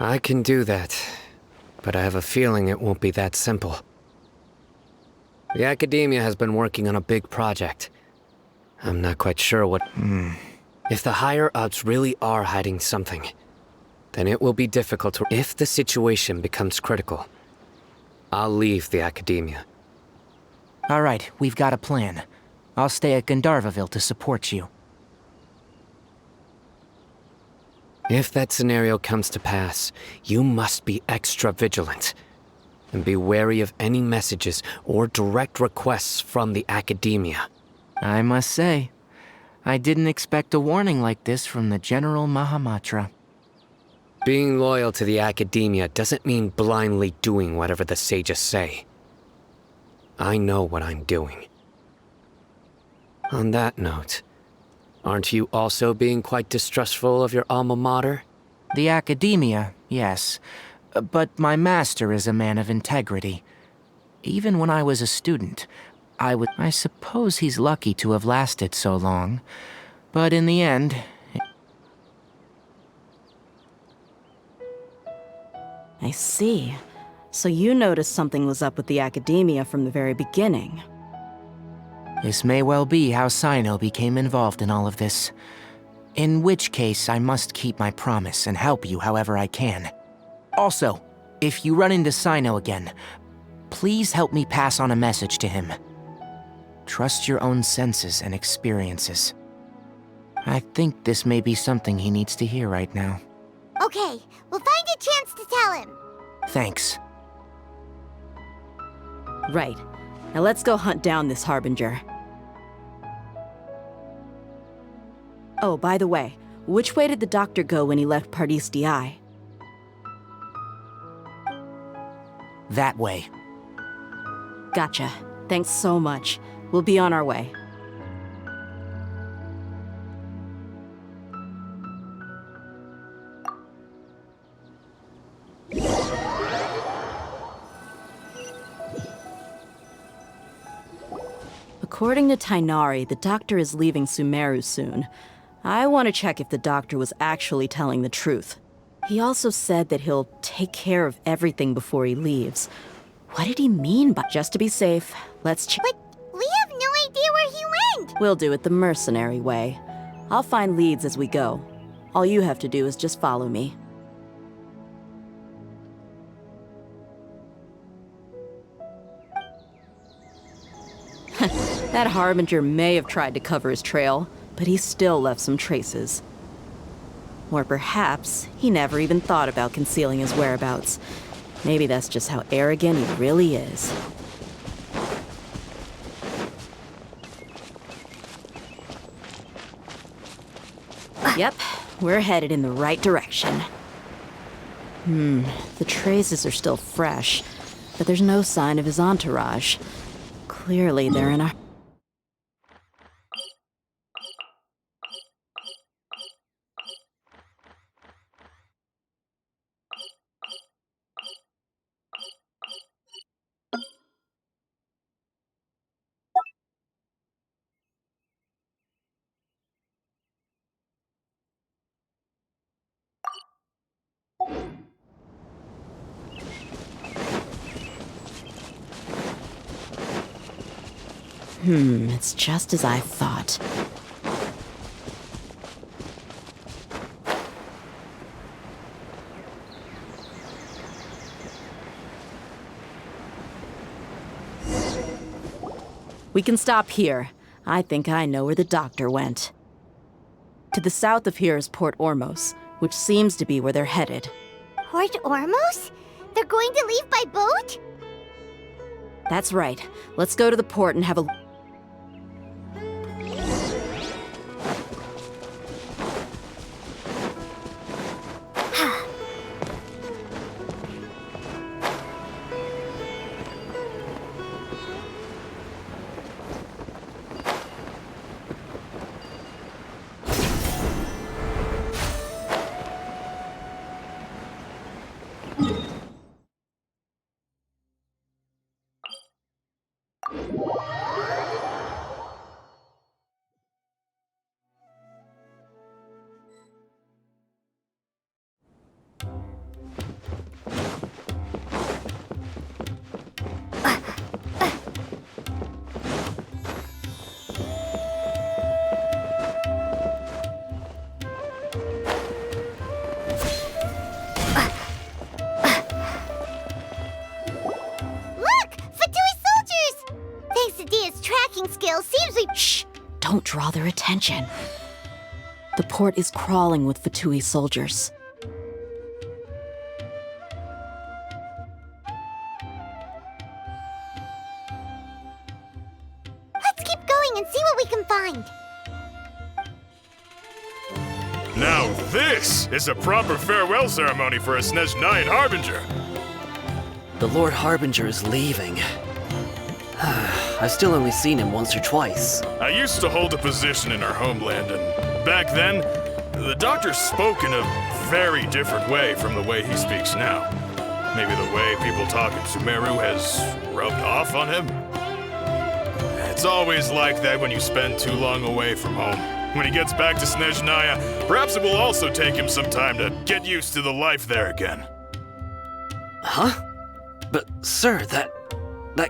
I can do that, but I have a feeling it won't be that simple. The Academia has been working on a big project. I'm not quite sure what... If the higher-ups really are hiding something, then it will be difficult to... If the situation becomes critical, I'll leave the Academia. All right, we've got a plan. I'll stay at Gandharvaville to support you. If that scenario comes to pass, you must be extra vigilant. And be wary of any messages or direct requests from the Academia. I must say, I didn't expect a warning like this from the General Mahamatra. Being loyal to the Academia doesn't mean blindly doing whatever the sages say. I know what I'm doing. On that note, aren't you also being quite distrustful of your alma mater? The Academia, yes. But my master is a man of integrity. Even when I was a student, I suppose he's lucky to have lasted so long. But in the end... I see. So you noticed something was up with the Academia from the very beginning. This may well be how Sino became involved in all of this. In which case, I must keep my promise and help you however I can. Also, if you run into Sino again, please help me pass on a message to him. Trust your own senses and experiences. I think this may be something he needs to hear right now. Okay, we'll find a chance to tell him. Thanks. Right. Now let's go hunt down this Harbinger. Oh, by the way, which way did the doctor go when he left Pardis Di? That way. Gotcha. Thanks so much. We'll be on our way. According to Tainari, the doctor is leaving Sumeru soon. I want to check if the doctor was actually telling the truth. He also said that he'll take care of everything before he leaves. What did he mean by... Just to be safe, let's check... But we have no idea where he went! We'll do it the mercenary way. I'll find leads as we go. All you have to do is just follow me. That Harbinger may have tried to cover his trail, but he still left some traces. Or perhaps he never even thought about concealing his whereabouts. Maybe that's just how arrogant he really is. Yep, we're headed in the right direction. The traces are still fresh, but there's no sign of his entourage. Clearly, they're in a... it's just as I thought. We can stop here. I think I know where the doctor went. To the south of here is Port Ormos, which seems to be where they're headed. Port Ormos? They're going to leave by boat? That's right. Let's go to the port and have a... Shh! Don't draw their attention. The port is crawling with Fatui soldiers. Let's keep going and see what we can find. Now this is a proper farewell ceremony for a Snezhnayan Harbinger. The Lord Harbinger is leaving. I've still only seen him once or twice. I used to hold a position in our homeland, and back then, the doctor spoke in a very different way from the way he speaks now. Maybe the way people talk in Sumeru has rubbed off on him? It's always like that when you spend too long away from home. When he gets back to Snezhnaya, perhaps it will also take him some time to get used to the life there again. Huh? But, sir, that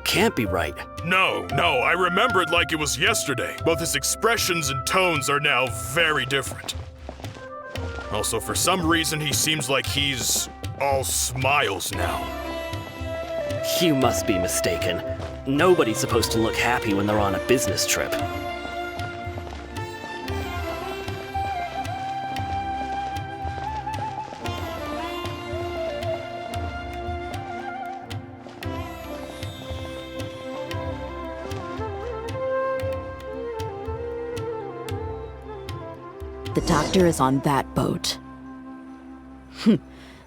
can't be right. No, I remember it like it was yesterday. Both his expressions and tones are now very different. Also, for some reason, he seems like he's all smiles now. You must be mistaken. Nobody's supposed to look happy when they're on a business trip. The doctor is on that boat.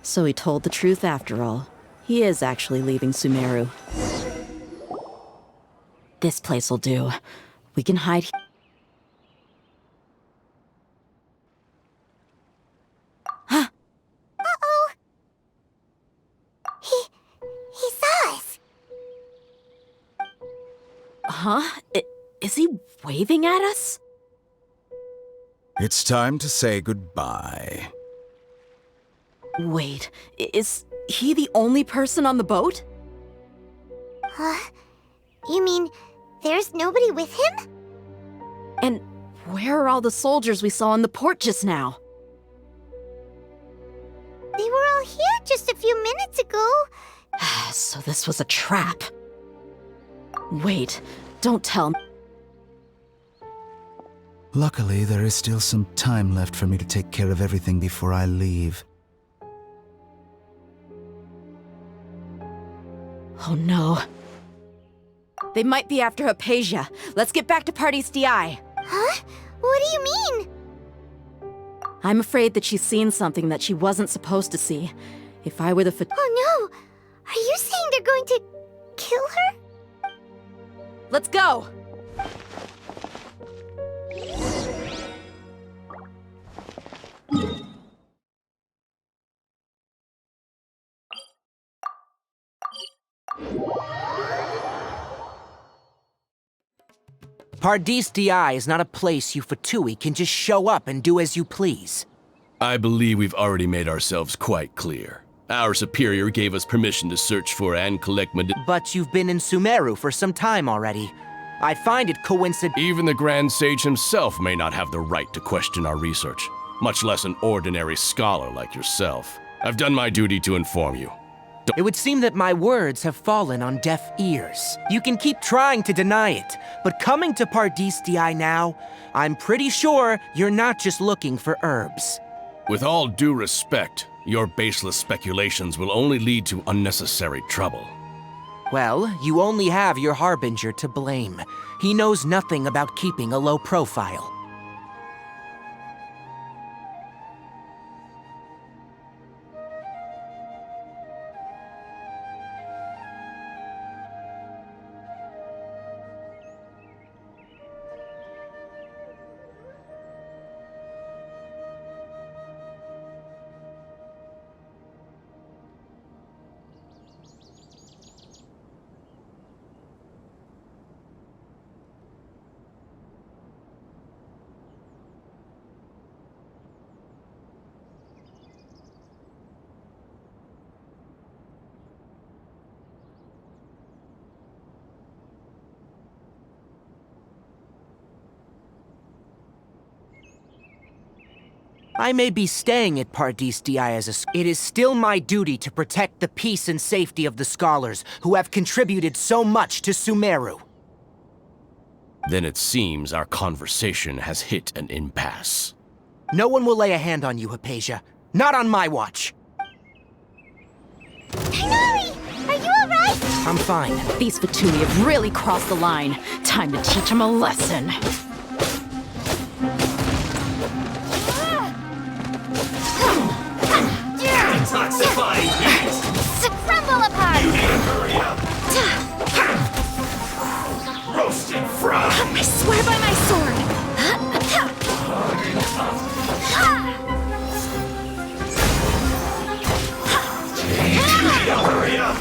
So he told the truth after all. He is actually leaving Sumeru. This place will do. We can hide here. Huh? Uh-oh. He saw us. Huh? Is he waving at us? It's time to say goodbye. Wait, is he the only person on the boat? You mean there's nobody with him? And where are all the soldiers we saw in the port just now? They were all here just a few minutes ago. So this was a trap. Wait, don't tell me. Luckily, there is still some time left for me to take care of everything before I leave. Oh no. They might be after Hypatia. Let's get back to Party's DI. Huh? What do you mean? I'm afraid that she's seen something that she wasn't supposed to see. If I were the Oh no! Are you saying they're going to kill her? Let's go! Pardis Di is not a place you Fatui can just show up and do as you please. I believe we've already made ourselves quite clear. Our superior gave us permission to search for and collect But you've been in Sumeru for some time already. I find it coincident. Even the Grand Sage himself may not have the right to question our research, much less an ordinary scholar like yourself. I've done my duty to inform you. It would seem that my words have fallen on deaf ears. You can keep trying to deny it, but coming to Pardis Di now, I'm pretty sure you're not just looking for herbs. With all due respect, your baseless speculations will only lead to unnecessary trouble. Well, you only have your Harbinger to blame. He knows nothing about keeping a low profile. I may be staying at Pardis Di as it is still my duty to protect the peace and safety of the scholars who have contributed so much to Sumeru. Then it seems our conversation has hit an impasse. No one will lay a hand on you, Hypatia. Not on my watch. Tighnari! Are you alright? I'm fine. These Fatui have really crossed the line. Time to teach them a lesson. Detoxifying heat! Crumble apart! You need to hurry up! Roasted frog! I swear by my sword! You need to hurry up!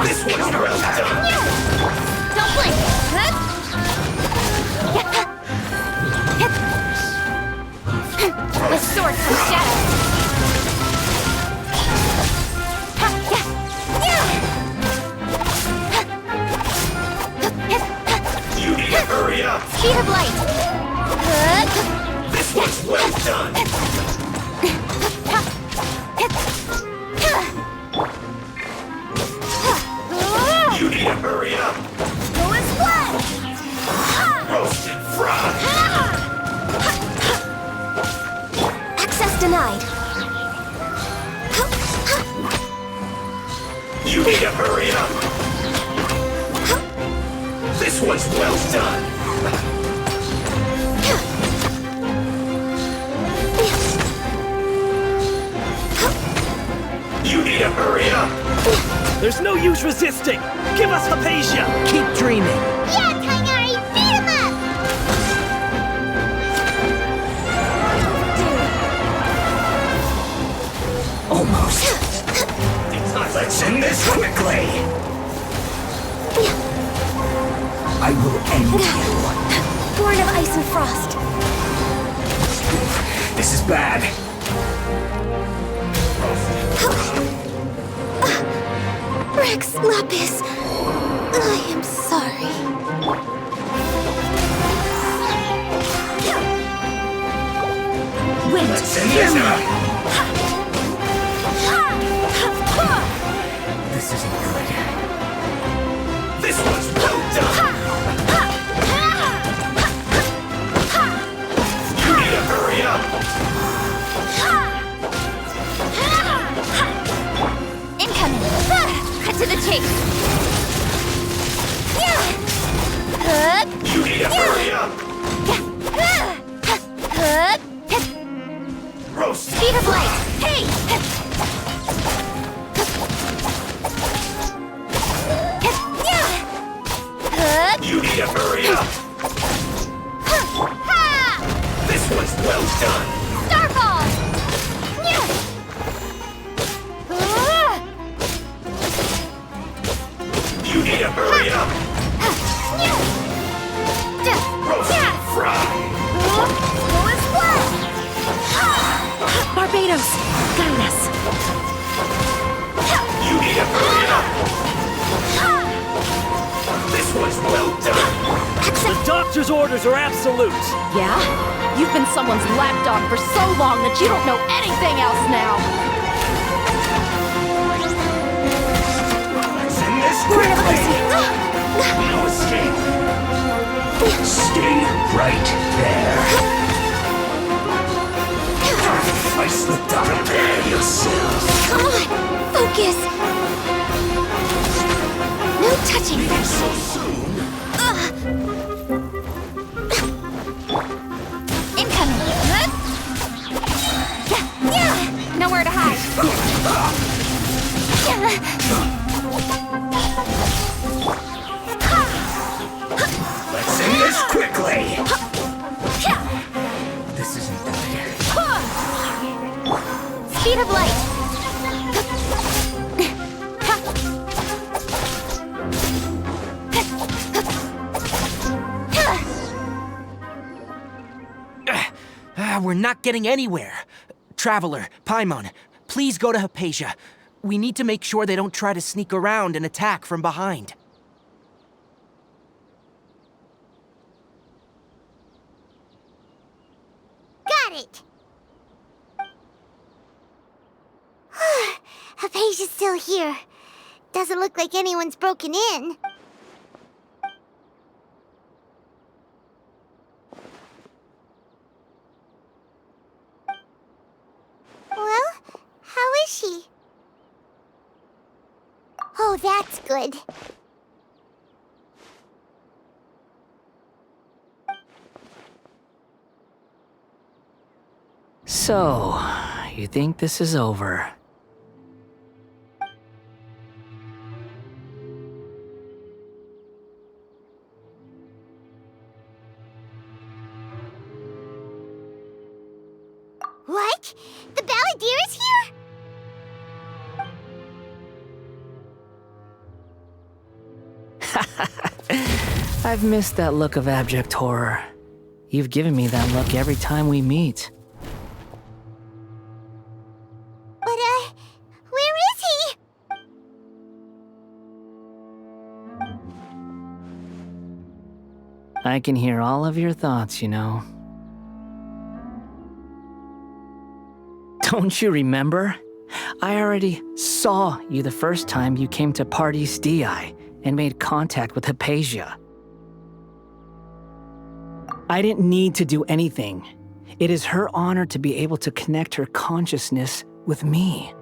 This one's well done! Don't blink! With sword from shadow! You need to hurry up! Speed of light! This one's well done! You need to hurry up! Go and splash! Roasted frog! Access denied. You need to hurry up! This one's well done! You need to hurry up! There's no use resisting! Give us Hypatia! Keep dreaming! Yeah, Tighnari! Beat him up! Almost! Let's end this quickly! I will end you! Born of ice and frost! This is bad! Rex Lapis, I am sorry. Wait, hear me! This isn't good. This one's well done! You need to hurry up! Incoming! Cut to the chase! done! Starfall! You need to hurry up! Roast fry! Barbados, guide us. You need to hurry up! This was well done! The doctor's orders are absolute! Yeah? You've been someone's lapdog for so long that you don't know anything else now! Let's end this quickly! No escape! Stay right there! I slipped out. Prepare yourselves! Come on! Focus! No touching! Leaving so soon? Incoming! Nowhere to hide! Let's end this quickly! This isn't good. Speed of light! We're not getting anywhere. Traveler, Paimon, please go to Hypatia. We need to make sure they don't try to sneak around and attack from behind. Got it! Hypatia's still here. Doesn't look like anyone's broken in. Well, how is she? Oh, that's good. So, you think this is over? What? The Balladeer is here? I've missed that look of abject horror. You've given me that look every time we meet. But, where is he? I can hear all of your thoughts, you know. Don't you remember? I already saw you the first time you came to Pardes Dii and made contact with Hypatia. I didn't need to do anything. It is her honor to be able to connect her consciousness with me.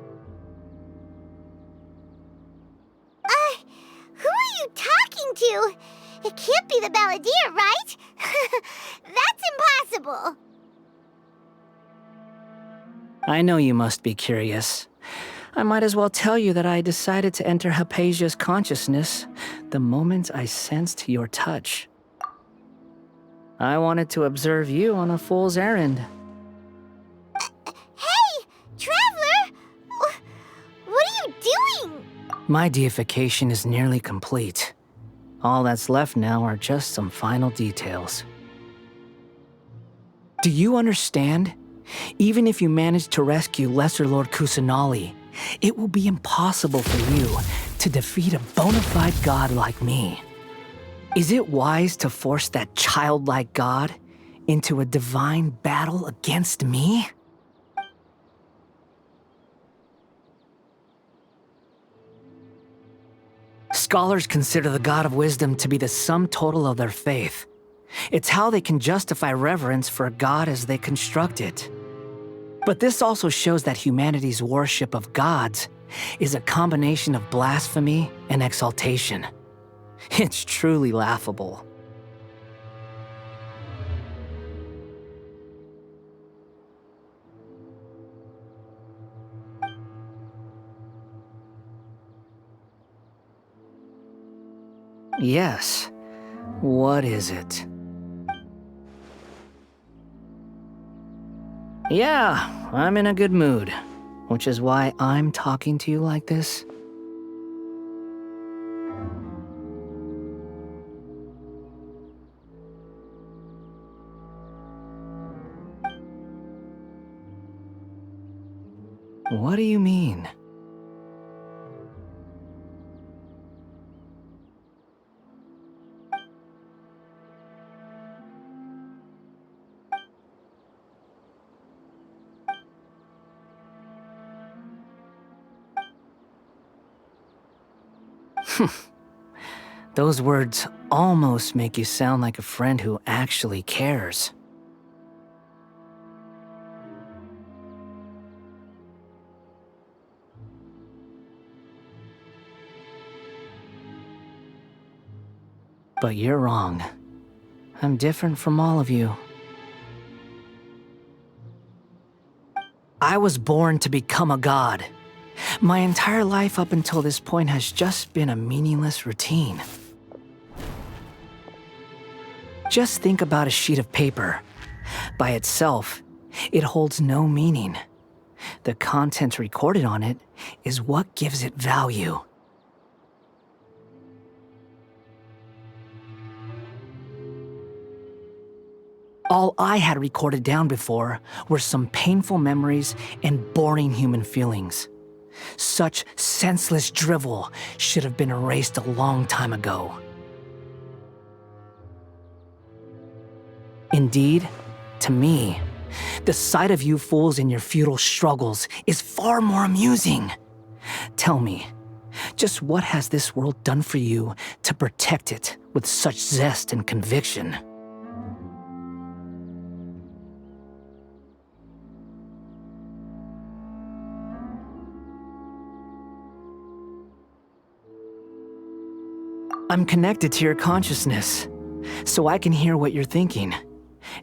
Who are you talking to? It can't be the Balladeer, right? That's impossible. I know you must be curious. I might as well tell you that I decided to enter Hypatia's consciousness the moment I sensed your touch. I wanted to observe you on a fool's errand. Hey, Traveler! What are you doing? My deification is nearly complete. All that's left now are just some final details. Do you understand? Even if you manage to rescue Lesser Lord Kusanali, it will be impossible for you to defeat a bona fide god like me. Is it wise to force that childlike god into a divine battle against me? Scholars consider the God of Wisdom to be the sum total of their faith. It's how they can justify reverence for a god as they construct it. But this also shows that humanity's worship of gods is a combination of blasphemy and exaltation. It's truly laughable. Yes. What is it? Yeah, I'm in a good mood, which is why I'm talking to you like this. What do you mean? Those words almost make you sound like a friend who actually cares. But you're wrong. I'm different from all of you. I was born to become a god. My entire life up until this point has just been a meaningless routine. Just think about a sheet of paper. By itself, it holds no meaning. The content recorded on it is what gives it value. All I had recorded down before were some painful memories and boring human feelings. Such senseless drivel should have been erased a long time ago. Indeed, to me, the sight of you fools in your futile struggles is far more amusing. Tell me, just what has this world done for you to protect it with such zest and conviction? I'm connected to your consciousness, so I can hear what you're thinking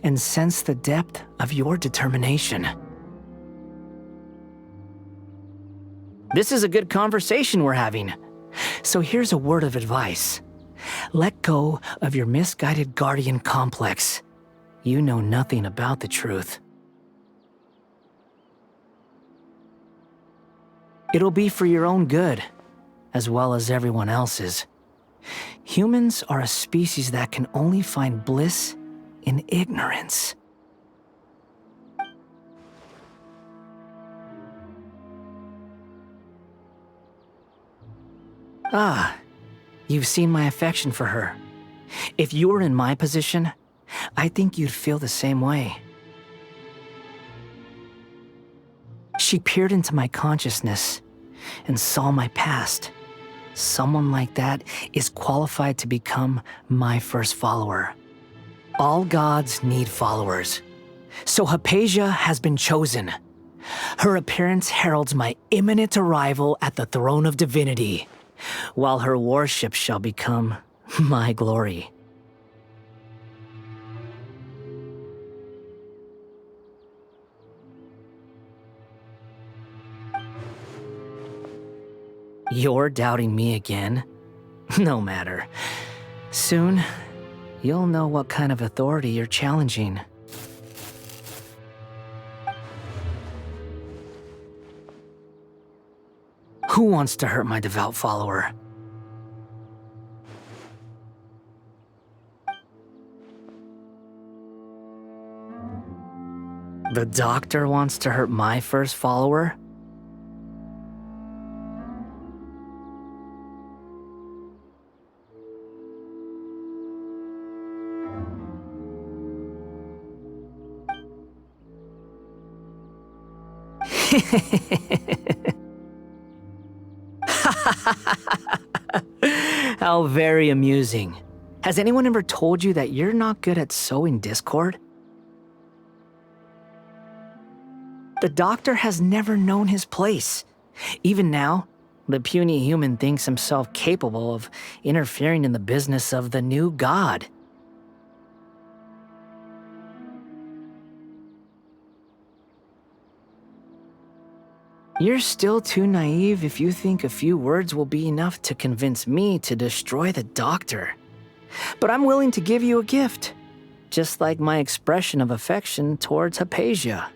and sense the depth of your determination. This is a good conversation we're having, so here's a word of advice. Let go of your misguided guardian complex. You know nothing about the truth. It'll be for your own good, as well as everyone else's. Humans are a species that can only find bliss in ignorance. Ah, you've seen my affection for her. If you were in my position, I think you'd feel the same way. She peered into my consciousness and saw my past. Someone like that is qualified to become my first follower. All gods need followers. So Hypatia has been chosen. Her appearance heralds my imminent arrival at the throne of divinity, while her worship shall become my glory. You're doubting me again? No matter. Soon, you'll know what kind of authority you're challenging. Who wants to hurt my devout follower? The doctor wants to hurt my first follower? How very amusing. Has anyone ever told you that you're not good at sowing discord? The doctor has never known his place. Even now, the puny human thinks himself capable of interfering in the business of the new god. You're still too naive if you think a few words will be enough to convince me to destroy the doctor. But I'm willing to give you a gift, just like my expression of affection towards Hypatia.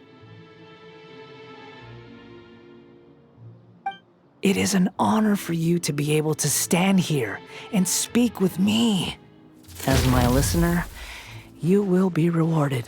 It is an honor for you to be able to stand here and speak with me. As my listener, you will be rewarded.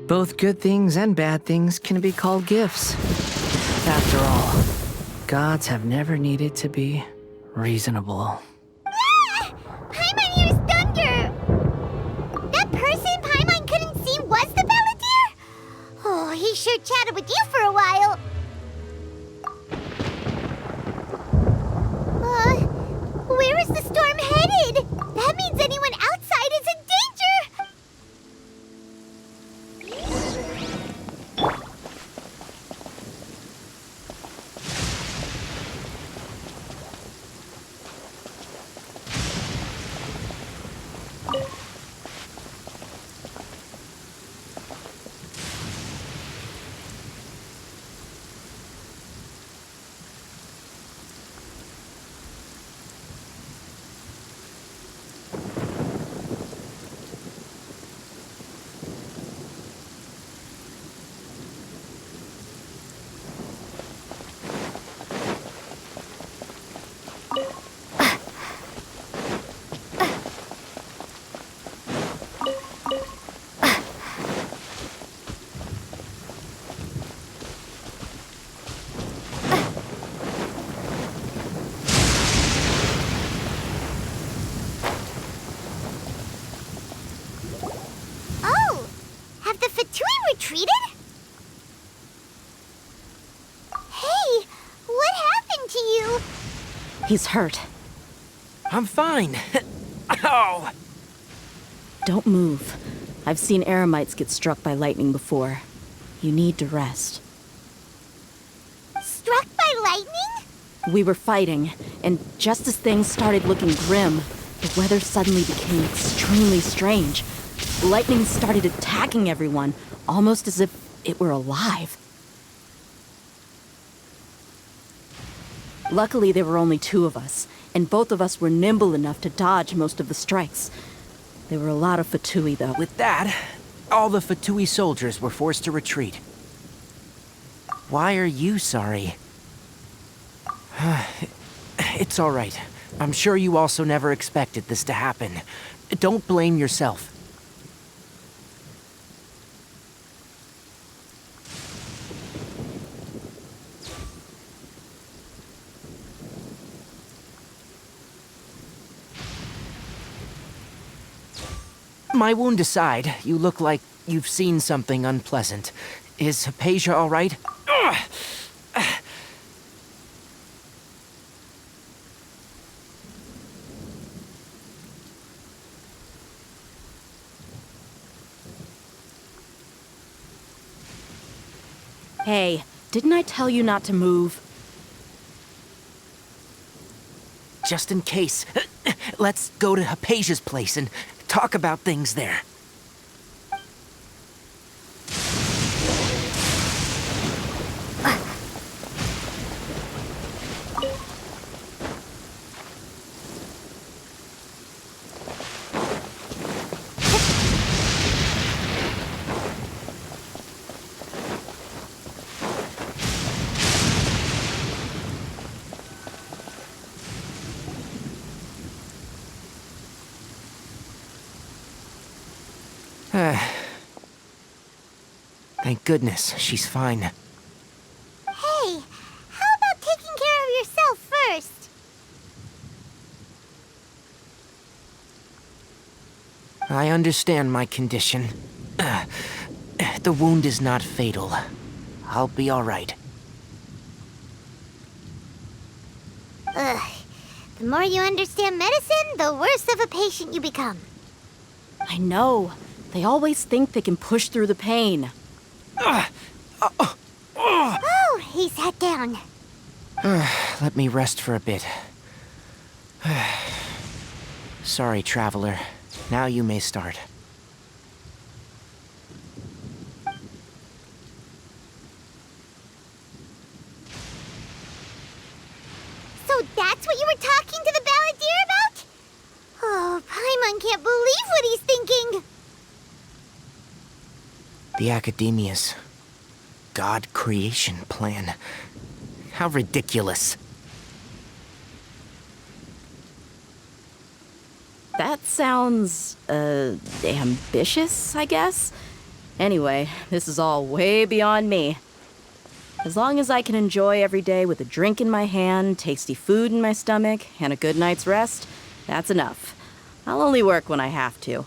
Both good things and bad things can be called gifts. After all, gods have never needed to be reasonable. Paimon hears thunder! That person Paimon couldn't see was the Balladeer? Oh, he sure chatted with you for a while. Where is the storm headed? That means anyone outside is in danger! Retreated? Hey, what happened to you? He's hurt. I'm fine. Ow! Don't move. I've seen eremites get struck by lightning before. You need to rest. Struck by lightning? We were fighting, and just as things started looking grim, the weather suddenly became extremely strange. Lightning started attacking everyone, almost as if it were alive. Luckily, there were only two of us, and both of us were nimble enough to dodge most of the strikes. There were a lot of Fatui, though. With that, all the Fatui soldiers were forced to retreat. Why are you sorry? It's all right. I'm sure you also never expected this to happen. Don't blame yourself. My wound aside, you look like you've seen something unpleasant. Is Hypatia all right? Hey, didn't I tell you not to move? Just in case, let's go to Hypatia's place and talk about things there. Thank goodness, she's fine. Hey, how about taking care of yourself first? I understand my condition. The wound is not fatal. I'll be all right. Ugh. The more you understand medicine, the worse of a patient you become. I know. They always think they can push through the pain. Oh, he sat down. Let me rest for a bit. Sorry, traveler. Now you may start. That's what you were talking to the balladeer about? Oh, Paimon can't believe what he's thinking. The Academia's God creation plan. How ridiculous. That sounds, ambitious, I guess? Anyway, this is all way beyond me. As long as I can enjoy every day with a drink in my hand, tasty food in my stomach, and a good night's rest, that's enough. I'll only work when I have to.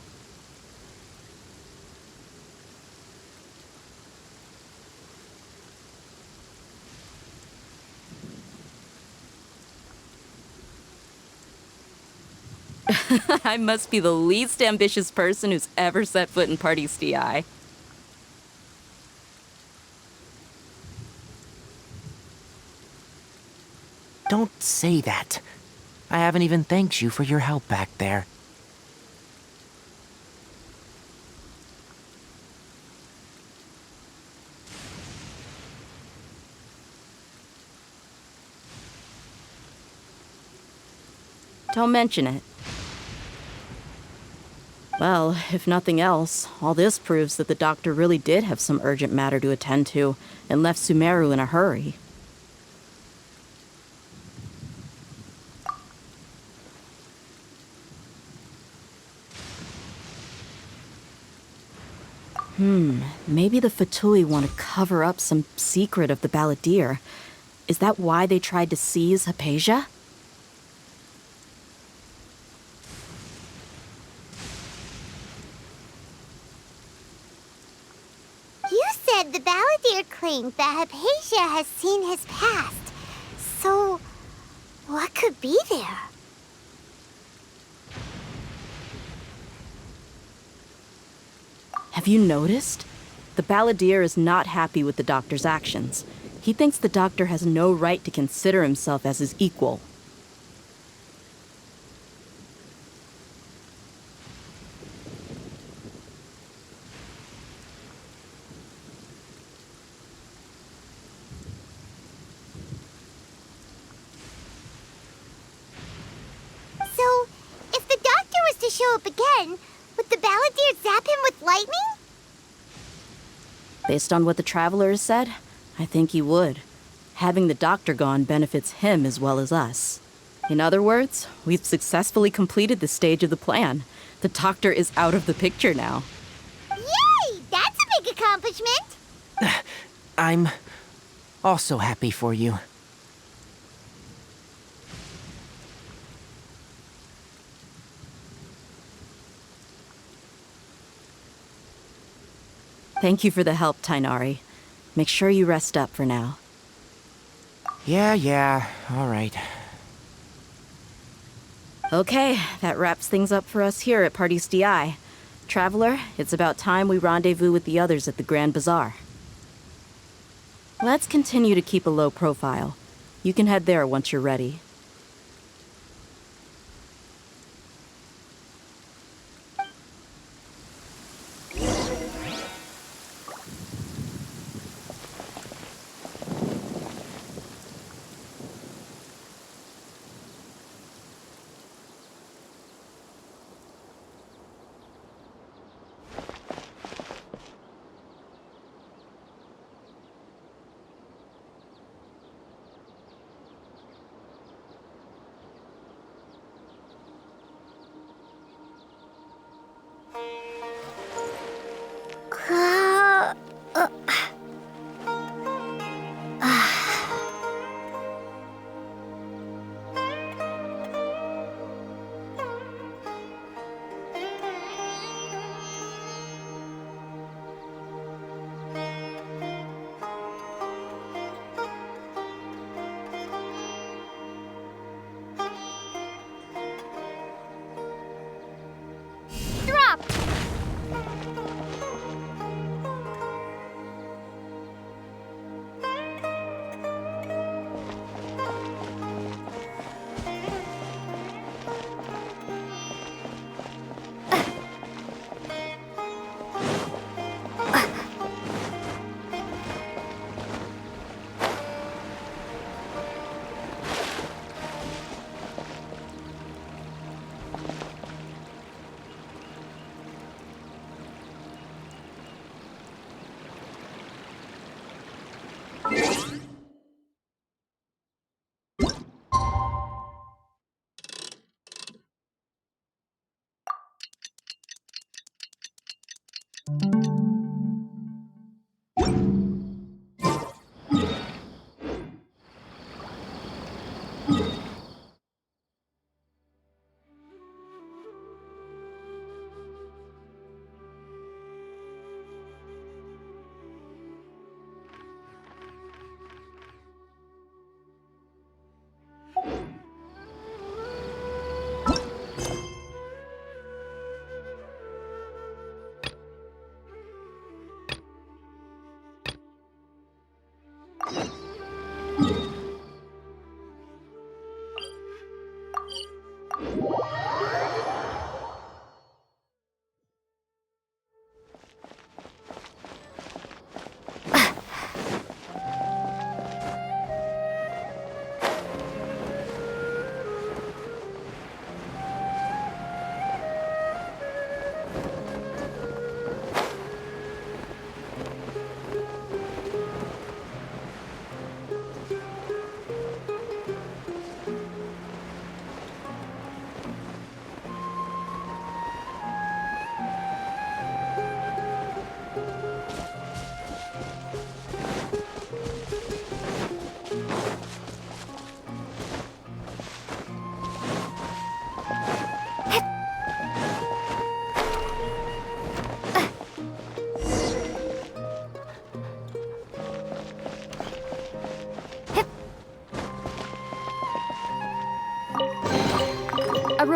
I must be the least ambitious person who's ever set foot in Party's DI. Don't say that. I haven't even thanked you for your help back there. Don't mention it. Well, if nothing else, all this proves that the doctor really did have some urgent matter to attend to and left Sumeru in a hurry. Maybe the Fatui want to cover up some secret of the balladeer. Is that why they tried to seize Hypatia? You said the balladeer claimed that Hypatia has seen his past. So, what could be there? Have you noticed? The balladeer is not happy with the doctor's actions. He thinks the doctor has no right to consider himself as his equal. So, if the doctor was to show up again, would the balladeer zap him with lightning? Based on what the traveler has said, I think he would. Having the doctor gone benefits him as well as us. In other words, we've successfully completed this stage of the plan. The doctor is out of the picture now. Yay! That's a big accomplishment! I'm also happy for you. Thank you for the help, Tainari. Make sure you rest up for now. Yeah, all right. Okay, that wraps things up for us here at Party's DI. Traveler, it's about time we rendezvous with the others at the Grand Bazaar. Let's continue to keep a low profile. You can head there once you're ready.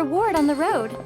reward on the road.